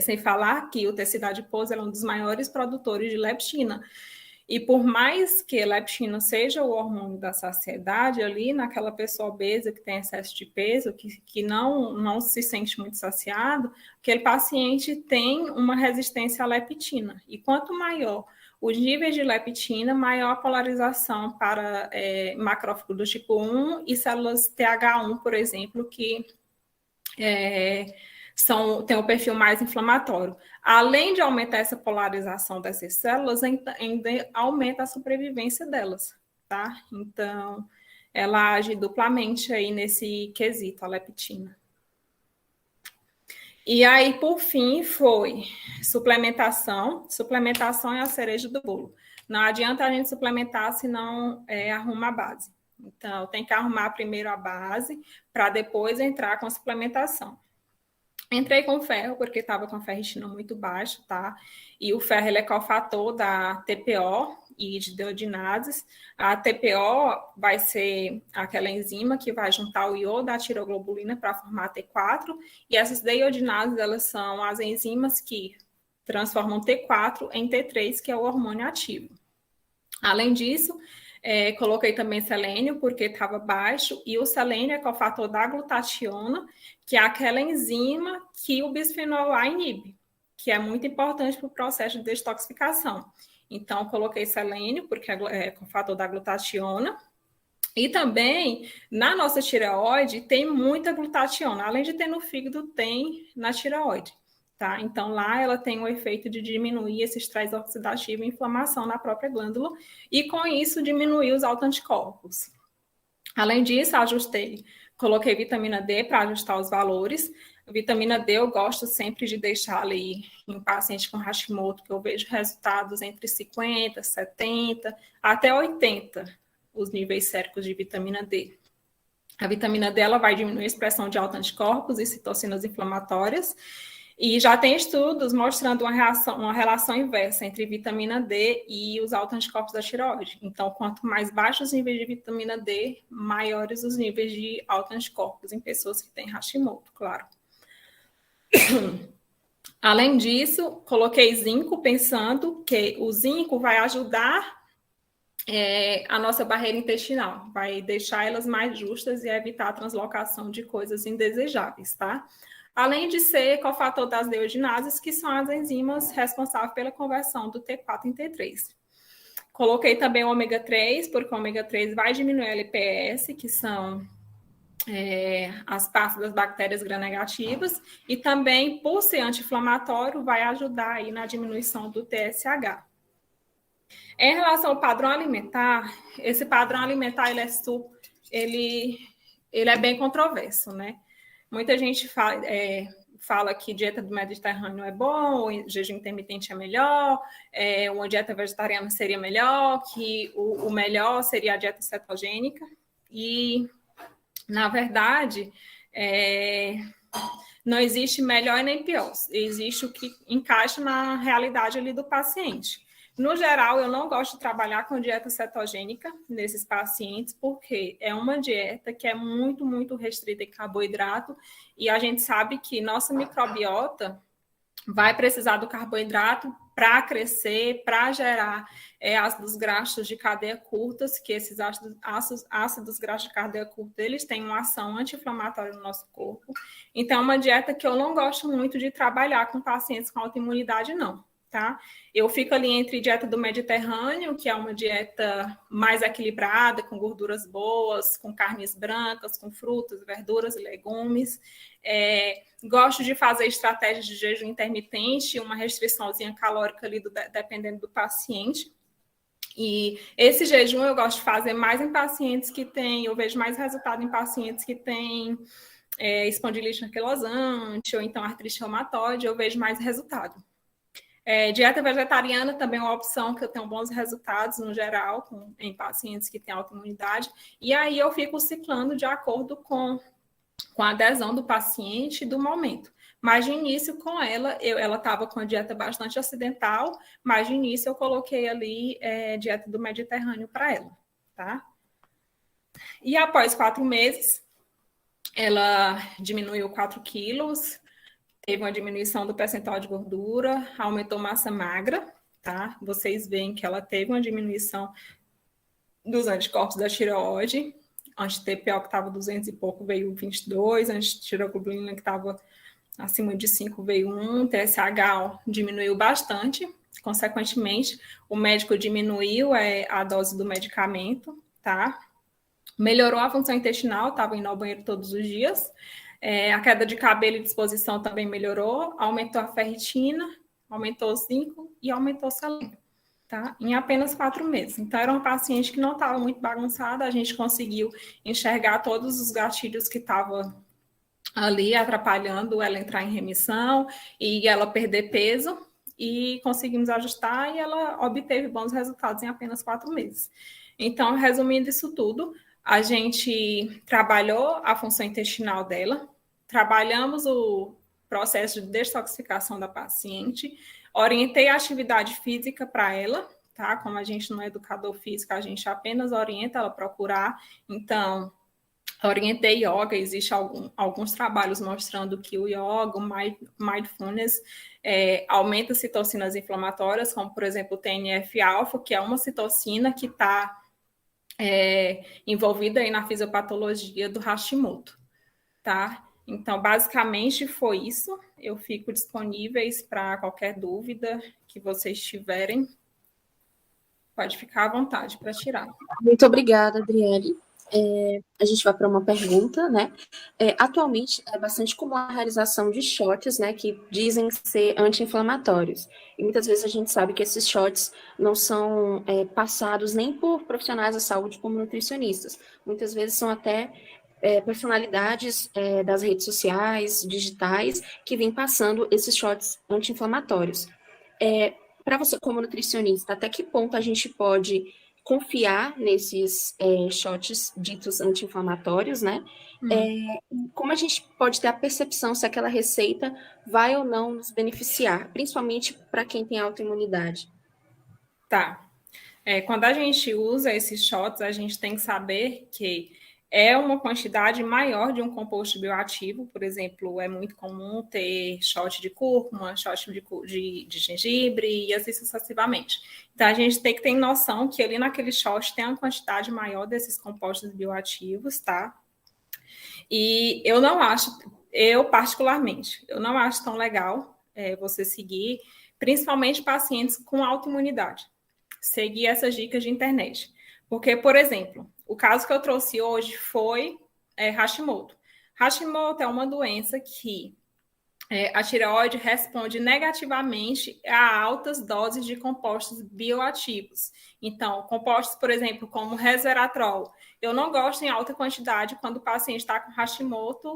[SPEAKER 3] Sem falar que o tecido adiposo é um dos maiores produtores de leptina. E por mais que a leptina seja o hormônio da saciedade, ali naquela pessoa obesa que tem excesso de peso, que não se sente muito saciado, aquele paciente tem uma resistência à leptina. E quanto maior os níveis de leptina, maior a polarização para macrófago do tipo 1 e células TH1, por exemplo, que tem um perfil mais inflamatório. Além de aumentar essa polarização dessas células, ainda aumenta a sobrevivência delas, tá? Então, ela age duplamente aí nesse quesito, a leptina. E aí, por fim, foi suplementação. Suplementação é a cereja do bolo. Não adianta a gente suplementar se não arruma a base. Então, tem que arrumar primeiro a base para depois entrar com a suplementação. Entrei com ferro, porque estava com a ferritina muito baixa, tá? E o ferro, ele é cofator da TPO e de deodinases. A TPO vai ser aquela enzima que vai juntar o iodo da tiroglobulina para formar T4. E essas deodinases, elas são as enzimas que transformam T4 em T3, que é o hormônio ativo. Além disso, coloquei também selênio, porque estava baixo, e o selênio é cofator da glutationa, que é aquela enzima que o bisfenol A inibe, que é muito importante para o processo de detoxificação. Então, coloquei selênio, porque é cofator da glutationa, e também, na nossa tireoide, tem muita glutationa. Além de ter no fígado, tem na tireoide. tá? Então, lá ela tem o efeito de diminuir esse estresse oxidativo e inflamação na própria glândula, e com isso diminuir os autoanticorpos. Além disso, coloquei vitamina D para ajustar os valores. A vitamina D eu gosto sempre de deixar ali em paciente com Hashimoto, que eu vejo resultados entre 50, 70, até 80, os níveis séricos de vitamina D. A vitamina D ela vai diminuir a expressão de autoanticorpos e citocinas inflamatórias, e já tem estudos mostrando uma relação inversa entre vitamina D e os autoanticorpos da tireoide. Então, quanto mais baixos os níveis de vitamina D, maiores os níveis de autoanticorpos em pessoas que têm Hashimoto, claro. Além disso, coloquei zinco, pensando que o zinco vai ajudar a nossa barreira intestinal, vai deixar elas mais justas e evitar a translocação de coisas indesejáveis, tá? Além de ser cofator das dehidrogenases, que são as enzimas responsáveis pela conversão do T4 em T3. Coloquei também o ômega 3, porque o ômega 3 vai diminuir a LPS, que são as partes das bactérias gram-negativas, e também, por ser anti-inflamatório, vai ajudar aí na diminuição do TSH. Em relação ao padrão alimentar, esse padrão alimentar ele é bem controverso, né? Muita gente fala que dieta do Mediterrâneo é bom, ou jejum intermitente é melhor, uma dieta vegetariana seria melhor, que o melhor seria a dieta cetogênica. E, na verdade, não existe melhor e nem pior. Existe o que encaixa na realidade ali do paciente. No geral, eu não gosto de trabalhar com dieta cetogênica nesses pacientes, porque é uma dieta que é muito, muito restrita em carboidrato, e a gente sabe que nossa microbiota vai precisar do carboidrato para crescer, para gerar ácidos graxos de cadeia curtas, que esses ácidos graxos de cadeia curta, eles têm uma ação anti-inflamatória no nosso corpo. Então, é uma dieta que eu não gosto muito de trabalhar com pacientes com autoimunidade, não. Tá? Eu fico ali entre dieta do Mediterrâneo, que é uma dieta mais equilibrada, com gorduras boas, com carnes brancas, com frutas, verduras e legumes. Gosto de fazer estratégias de jejum intermitente, uma restriçãozinha calórica ali dependendo do paciente. E esse jejum eu gosto de fazer mais em pacientes que têm, eu vejo mais resultado em pacientes que têm espondilite anquilosante ou então artrite reumatoide, eu vejo mais resultado. Dieta vegetariana também é uma opção que eu tenho bons resultados no geral em pacientes que têm autoimunidade, e aí eu fico ciclando de acordo com a adesão do paciente do momento. Mas de início com ela estava com a dieta bastante ocidental, mas de início eu coloquei ali dieta do Mediterrâneo para ela, tá? E após 4 meses, ela diminuiu 4 quilos, teve uma diminuição do percentual de gordura, aumentou massa magra, tá? Vocês veem que ela teve uma diminuição dos anticorpos da tireoide, anti-TPO que estava 200 e pouco veio 22, anti-tiroglobulina que estava acima de 5 veio 1, TSH diminuiu bastante, consequentemente o médico diminuiu a dose do medicamento, tá? Melhorou a função intestinal, estava indo ao banheiro todos os dias. A queda de cabelo e disposição também melhorou, aumentou a ferritina, aumentou o zinco e aumentou o selênio, tá? Em apenas 4 meses. Então, era uma paciente que não estava muito bagunçada, a gente conseguiu enxergar todos os gatilhos que estavam ali atrapalhando ela entrar em remissão e ela perder peso, e conseguimos ajustar e ela obteve bons resultados em apenas 4 meses. Então, resumindo isso tudo, a gente trabalhou a função intestinal dela, trabalhamos o processo de detoxificação da paciente, orientei a atividade física para ela, tá? Como a gente não é educador físico, a gente apenas orienta ela a procurar. Então, orientei yoga, existem alguns trabalhos mostrando que o yoga, o mindfulness, aumenta citocinas inflamatórias, como, por exemplo, o TNF-alfa, que é uma citocina que está envolvida aí na fisiopatologia do Hashimoto, tá? Então, basicamente foi isso. Eu fico disponíveis para qualquer dúvida que vocês tiverem. Pode ficar à vontade para tirar.
[SPEAKER 1] Muito obrigada, Adriele. A gente vai para uma pergunta, né? Atualmente é bastante comum a realização de shots, né, que dizem ser anti-inflamatórios. E muitas vezes a gente sabe que esses shots não são passados nem por profissionais da saúde como nutricionistas. Muitas vezes são até personalidades das redes sociais, digitais, que vêm passando esses shots anti-inflamatórios. Para você, como nutricionista, até que ponto a gente pode confiar nesses shots ditos anti-inflamatórios, né? Como a gente pode ter a percepção se aquela receita vai ou não nos beneficiar, principalmente para quem tem autoimunidade?
[SPEAKER 3] Tá. Quando a gente usa esses shots, a gente tem que saber que é uma quantidade maior de um composto bioativo. Por exemplo, é muito comum ter shot de cúrcuma, shot de gengibre e assim sucessivamente. Então, a gente tem que ter noção que ali naquele shot tem uma quantidade maior desses compostos bioativos, tá? E eu particularmente, eu não acho tão legal você seguir, principalmente pacientes com autoimunidade, seguir essas dicas de internet. Porque, por exemplo, o caso que eu trouxe hoje foi Hashimoto. Hashimoto é uma doença que a tireoide responde negativamente a altas doses de compostos bioativos. Então, compostos, por exemplo, como resveratrol, eu não gosto em alta quantidade quando o paciente está com Hashimoto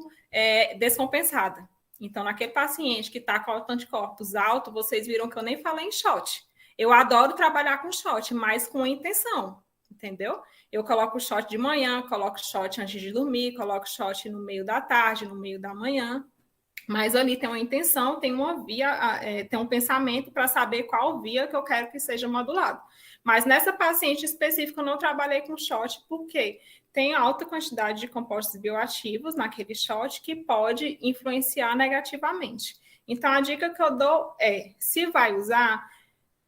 [SPEAKER 3] descompensada. Então, naquele paciente que está com anticorpos alto, vocês viram que eu nem falei em shot. Eu adoro trabalhar com shot, mas com intenção, entendeu? Eu coloco o shot de manhã, coloco o shot antes de dormir, coloco o shot no meio da tarde, no meio da manhã. Mas ali tem uma intenção, tem uma via, tem um pensamento para saber qual via que eu quero que seja modulado. Mas nessa paciente específica eu não trabalhei com shot, porque tem alta quantidade de compostos bioativos naquele shot que pode influenciar negativamente. Então, a dica que eu dou é, se vai usar,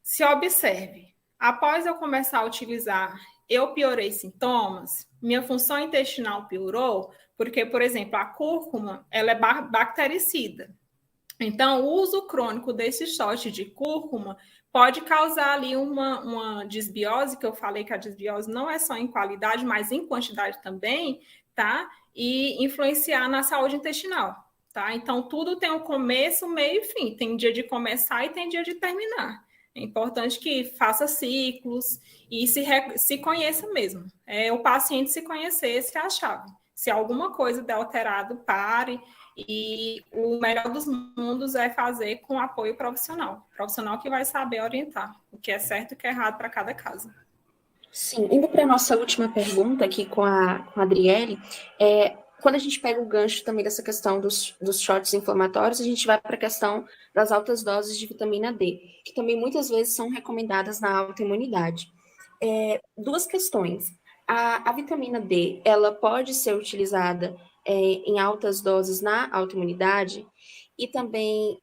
[SPEAKER 3] se observe. Após eu começar a utilizar, eu piorei sintomas, minha função intestinal piorou, porque, por exemplo, a cúrcuma, ela é bactericida. Então, o uso crônico desse shot de cúrcuma pode causar ali uma desbiose, que eu falei que a desbiose não é só em qualidade, mas em quantidade também, tá? E influenciar na saúde intestinal, tá? Então, tudo tem um começo, meio e fim. Tem dia de começar e tem dia de terminar. É importante que faça ciclos e se conheça mesmo. O paciente se conhecer, essa é a chave. Se alguma coisa der alterado, pare. E o melhor dos mundos é fazer com apoio profissional. Profissional que vai saber orientar o que é certo e o que é errado para cada caso.
[SPEAKER 1] Sim, indo para a nossa última pergunta aqui com a Adriele, quando a gente pega o gancho também dessa questão dos shots inflamatórios, a gente vai para a questão das altas doses de vitamina D, que também muitas vezes são recomendadas na autoimunidade. Duas questões. A vitamina D, ela pode ser utilizada em altas doses na autoimunidade e também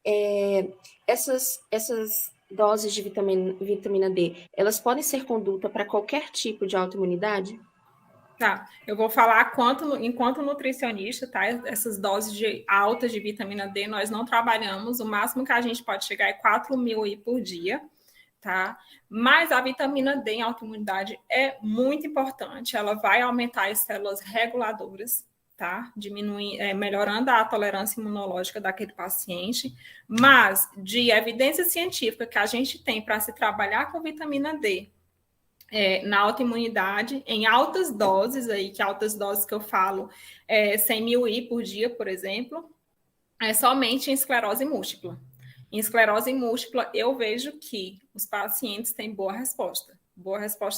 [SPEAKER 1] essas doses de vitamina D, elas podem ser conduta para qualquer tipo de autoimunidade?
[SPEAKER 3] Tá, eu vou falar enquanto nutricionista, tá? Essas doses altas de vitamina D nós não trabalhamos, o máximo que a gente pode chegar é 4.000 por dia, tá? Mas a vitamina D em autoimunidade é muito importante, ela vai aumentar as células reguladoras, tá? Melhorando a tolerância imunológica daquele paciente, mas de evidência científica que a gente tem para se trabalhar com vitamina D na autoimunidade, em altas doses, aí, que altas doses que eu falo, 100.000 I por dia, por exemplo, é somente em esclerose múltipla. Em esclerose múltipla, eu vejo que os pacientes têm boa resposta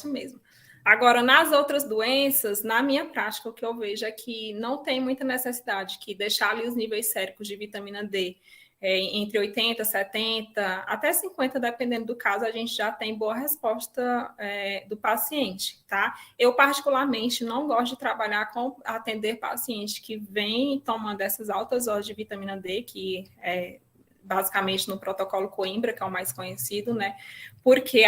[SPEAKER 3] mesmo. Agora, nas outras doenças, na minha prática, o que eu vejo é que não tem muita necessidade que deixar ali os níveis séricos de vitamina D entre 80, 70, até 50, dependendo do caso, a gente já tem boa resposta do paciente, tá? Eu, particularmente, não gosto de trabalhar atender pacientes que vêm tomando essas altas doses de vitamina D, que basicamente no protocolo Coimbra, que é o mais conhecido, né? Porque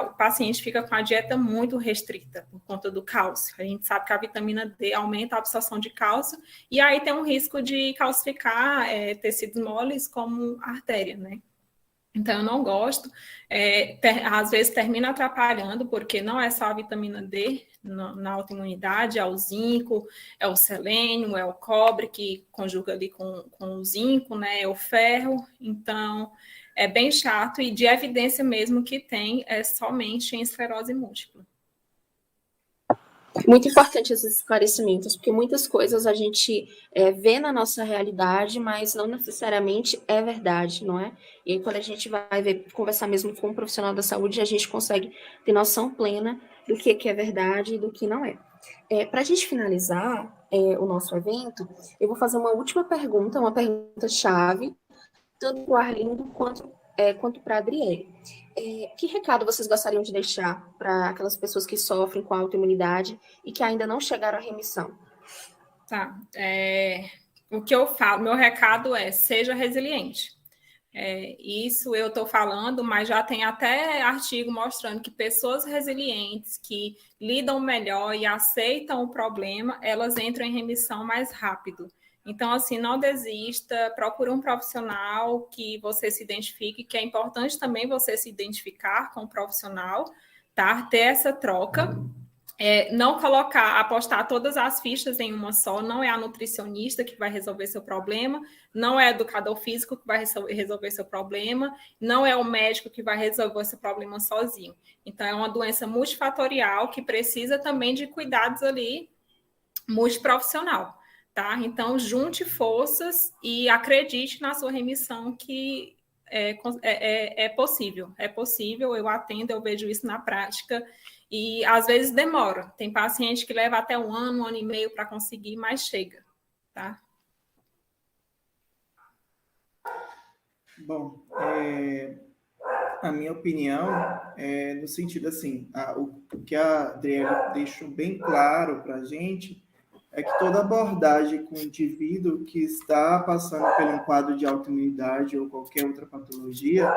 [SPEAKER 3] o paciente fica com a dieta muito restrita por conta do cálcio. A gente sabe que a vitamina D aumenta a absorção de cálcio e aí tem um risco de calcificar tecidos moles como a artéria, né? Então, eu não gosto. Às vezes termina atrapalhando, porque não é só a vitamina D na autoimunidade, é o zinco, é o selênio, é o cobre, que conjuga ali com o zinco, né? É o ferro. Então, é bem chato e de evidência mesmo que tem é somente em esclerose múltipla.
[SPEAKER 1] Muito importante esses esclarecimentos, porque muitas coisas a gente vê na nossa realidade, mas não necessariamente é verdade, não é? E aí, quando a gente vai conversar mesmo com um profissional da saúde, a gente consegue ter noção plena do que é verdade e do que não é. Para a gente finalizar o nosso evento, eu vou fazer uma última pergunta, uma pergunta-chave, tanto para o Arlindo quanto para a Adriele. Que recado vocês gostariam de deixar para aquelas pessoas que sofrem com autoimunidade e que ainda não chegaram à remissão?
[SPEAKER 3] Tá. O que eu falo, meu recado é: seja resiliente. Isso eu estou falando, mas já tem até artigo mostrando que pessoas resilientes, que lidam melhor e aceitam o problema, elas entram em remissão mais rápido. Então, assim, não desista, procure um profissional que você se identifique, que é importante também você se identificar com o profissional, tá? Ter essa troca. Não apostar todas as fichas em uma só, não é a nutricionista que vai resolver seu problema, não é o educador físico que vai resolver seu problema, não é o médico que vai resolver seu problema sozinho. Então, é uma doença multifatorial que precisa também de cuidados ali multiprofissional, tá? Então, junte forças e acredite na sua remissão, que é possível. É possível, eu atendo, eu vejo isso na prática. E às vezes demora. Tem paciente que leva até 1 ano, 1 ano e meio para conseguir, mas chega, tá?
[SPEAKER 2] Bom, a minha opinião é no sentido assim, o que a Adriele deixou bem claro para a gente é que toda abordagem com o indivíduo que está passando por um quadro de autoimunidade ou qualquer outra patologia,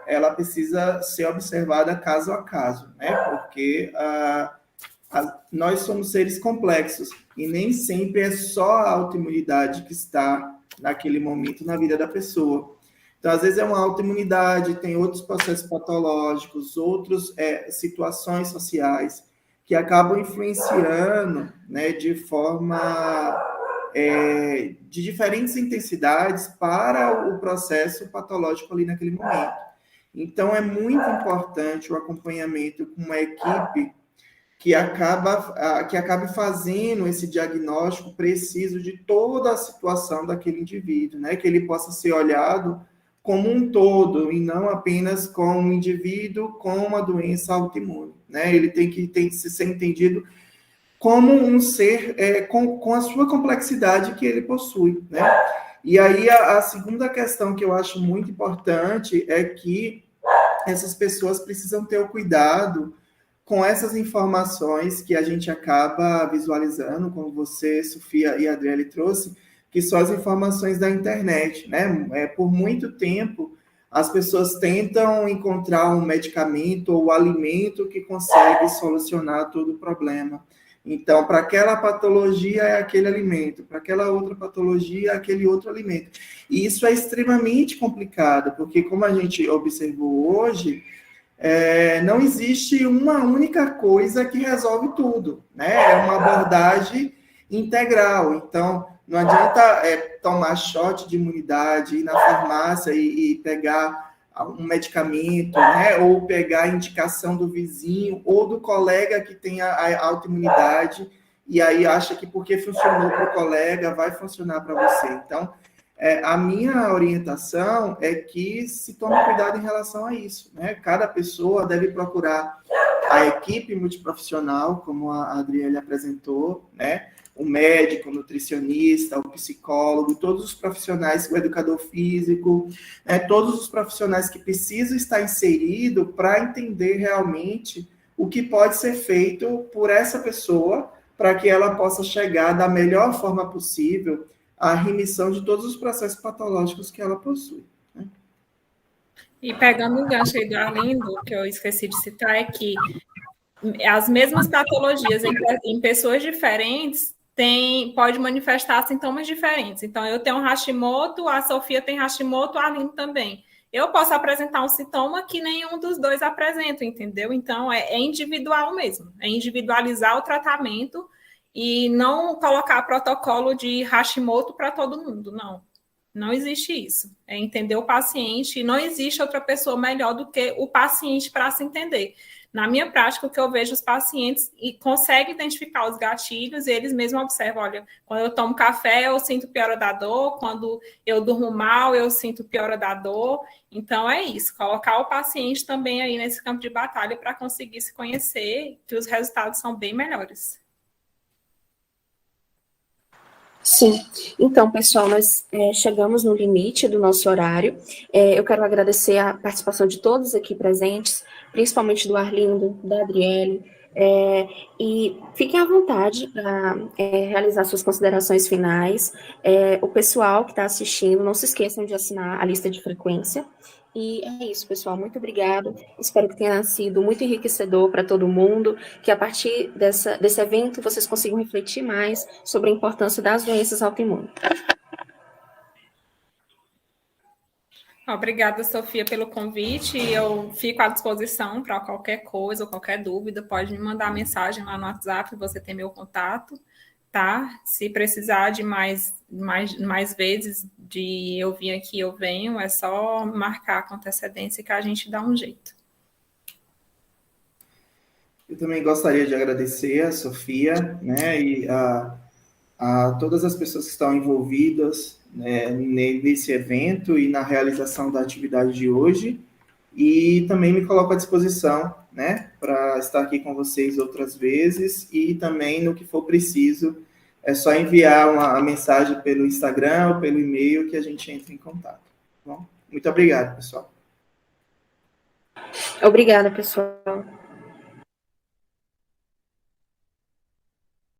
[SPEAKER 2] ela precisa ser observada caso a caso, né? Porque nós somos seres complexos e nem sempre é só a autoimunidade que está naquele momento na vida da pessoa. Então, às vezes é uma autoimunidade, tem outros processos patológicos, outras situações sociais que acabam influenciando, né, de forma de diferentes intensidades para o processo patológico ali naquele momento. Então, é muito importante o acompanhamento com uma equipe que acabe fazendo esse diagnóstico preciso de toda a situação daquele indivíduo, né? Que ele possa ser olhado como um todo e não apenas como um indivíduo com uma doença autoimune, né? Ele tem que ser entendido como um ser com a sua complexidade que ele possui, né? E aí a segunda questão que eu acho muito importante é que essas pessoas precisam ter o cuidado com essas informações que a gente acaba visualizando, como você, Sofia e a Adriele trouxe, que são as informações da internet, né? Por muito tempo, as pessoas tentam encontrar um medicamento ou alimento que consegue solucionar todo o problema. Então, para aquela patologia é aquele alimento, para aquela outra patologia é aquele outro alimento. E isso é extremamente complicado, porque como a gente observou hoje, não existe uma única coisa que resolve tudo, né? É uma abordagem integral. Então, não adianta tomar shot de imunidade, ir na farmácia e pegar um medicamento, né? Ou pegar a indicação do vizinho ou do colega que tem a autoimunidade e aí acha que porque funcionou para o colega, vai funcionar para você. Então, a minha orientação é que se tome cuidado em relação a isso, né? Cada pessoa deve procurar a equipe multiprofissional, como a Adriele apresentou, né? O médico, o nutricionista, o psicólogo, todos os profissionais, o educador físico, todos os profissionais que precisam estar inseridos para entender realmente o que pode ser feito por essa pessoa para que ela possa chegar da melhor forma possível à remissão de todos os processos patológicos que ela possui. Né?
[SPEAKER 3] E pegando um gancho aí do Arlindo, que eu esqueci de citar, é que as mesmas patologias em pessoas diferentes pode manifestar sintomas diferentes. Então, eu tenho Hashimoto, a Sofia tem Hashimoto, a Arlindo também. eu posso apresentar um sintoma que nenhum dos dois apresenta, entendeu? Então, é individual mesmo, é individualizar o tratamento e não colocar protocolo de Hashimoto para todo mundo, não. Não existe isso. É entender o paciente e não existe outra pessoa melhor do que o paciente para se entender. Na minha prática, o que eu vejo os pacientes e conseguem identificar os gatilhos e eles mesmos observam, olha, quando eu tomo café, eu sinto piora da dor, quando eu durmo mal, eu sinto piora da dor. Então, é isso, colocar o paciente também aí nesse campo de batalha para conseguir se conhecer, que os resultados são bem melhores.
[SPEAKER 1] Sim. Então, pessoal, nós chegamos no limite do nosso horário. Eu quero agradecer a participação de todos aqui presentes, principalmente do Arlindo, da Adriele, e fiquem à vontade para realizar suas considerações finais. O pessoal que está assistindo, não se esqueçam de assinar a lista de frequência. E é isso, pessoal. Muito obrigada. Espero que tenha sido muito enriquecedor para todo mundo, que a partir desse evento vocês consigam refletir mais sobre a importância das doenças autoimunes.
[SPEAKER 3] Obrigada, Sofia, pelo convite. Eu fico à disposição para qualquer coisa ou qualquer dúvida. Pode me mandar mensagem lá no WhatsApp, você tem meu contato, tá? Se precisar de mais vezes de eu vir aqui, eu venho. É só marcar com antecedência que a gente dá um jeito.
[SPEAKER 2] Eu também gostaria de agradecer a Sofia, né, e a todas as pessoas que estão envolvidas, né, nesse evento e na realização da atividade de hoje. E também me coloco à disposição, né, para estar aqui com vocês outras vezes e também no que for preciso, é só enviar uma mensagem pelo Instagram ou pelo e-mail que a gente entra em contato. Tá bom? Muito obrigado, pessoal.
[SPEAKER 1] Obrigada, pessoal.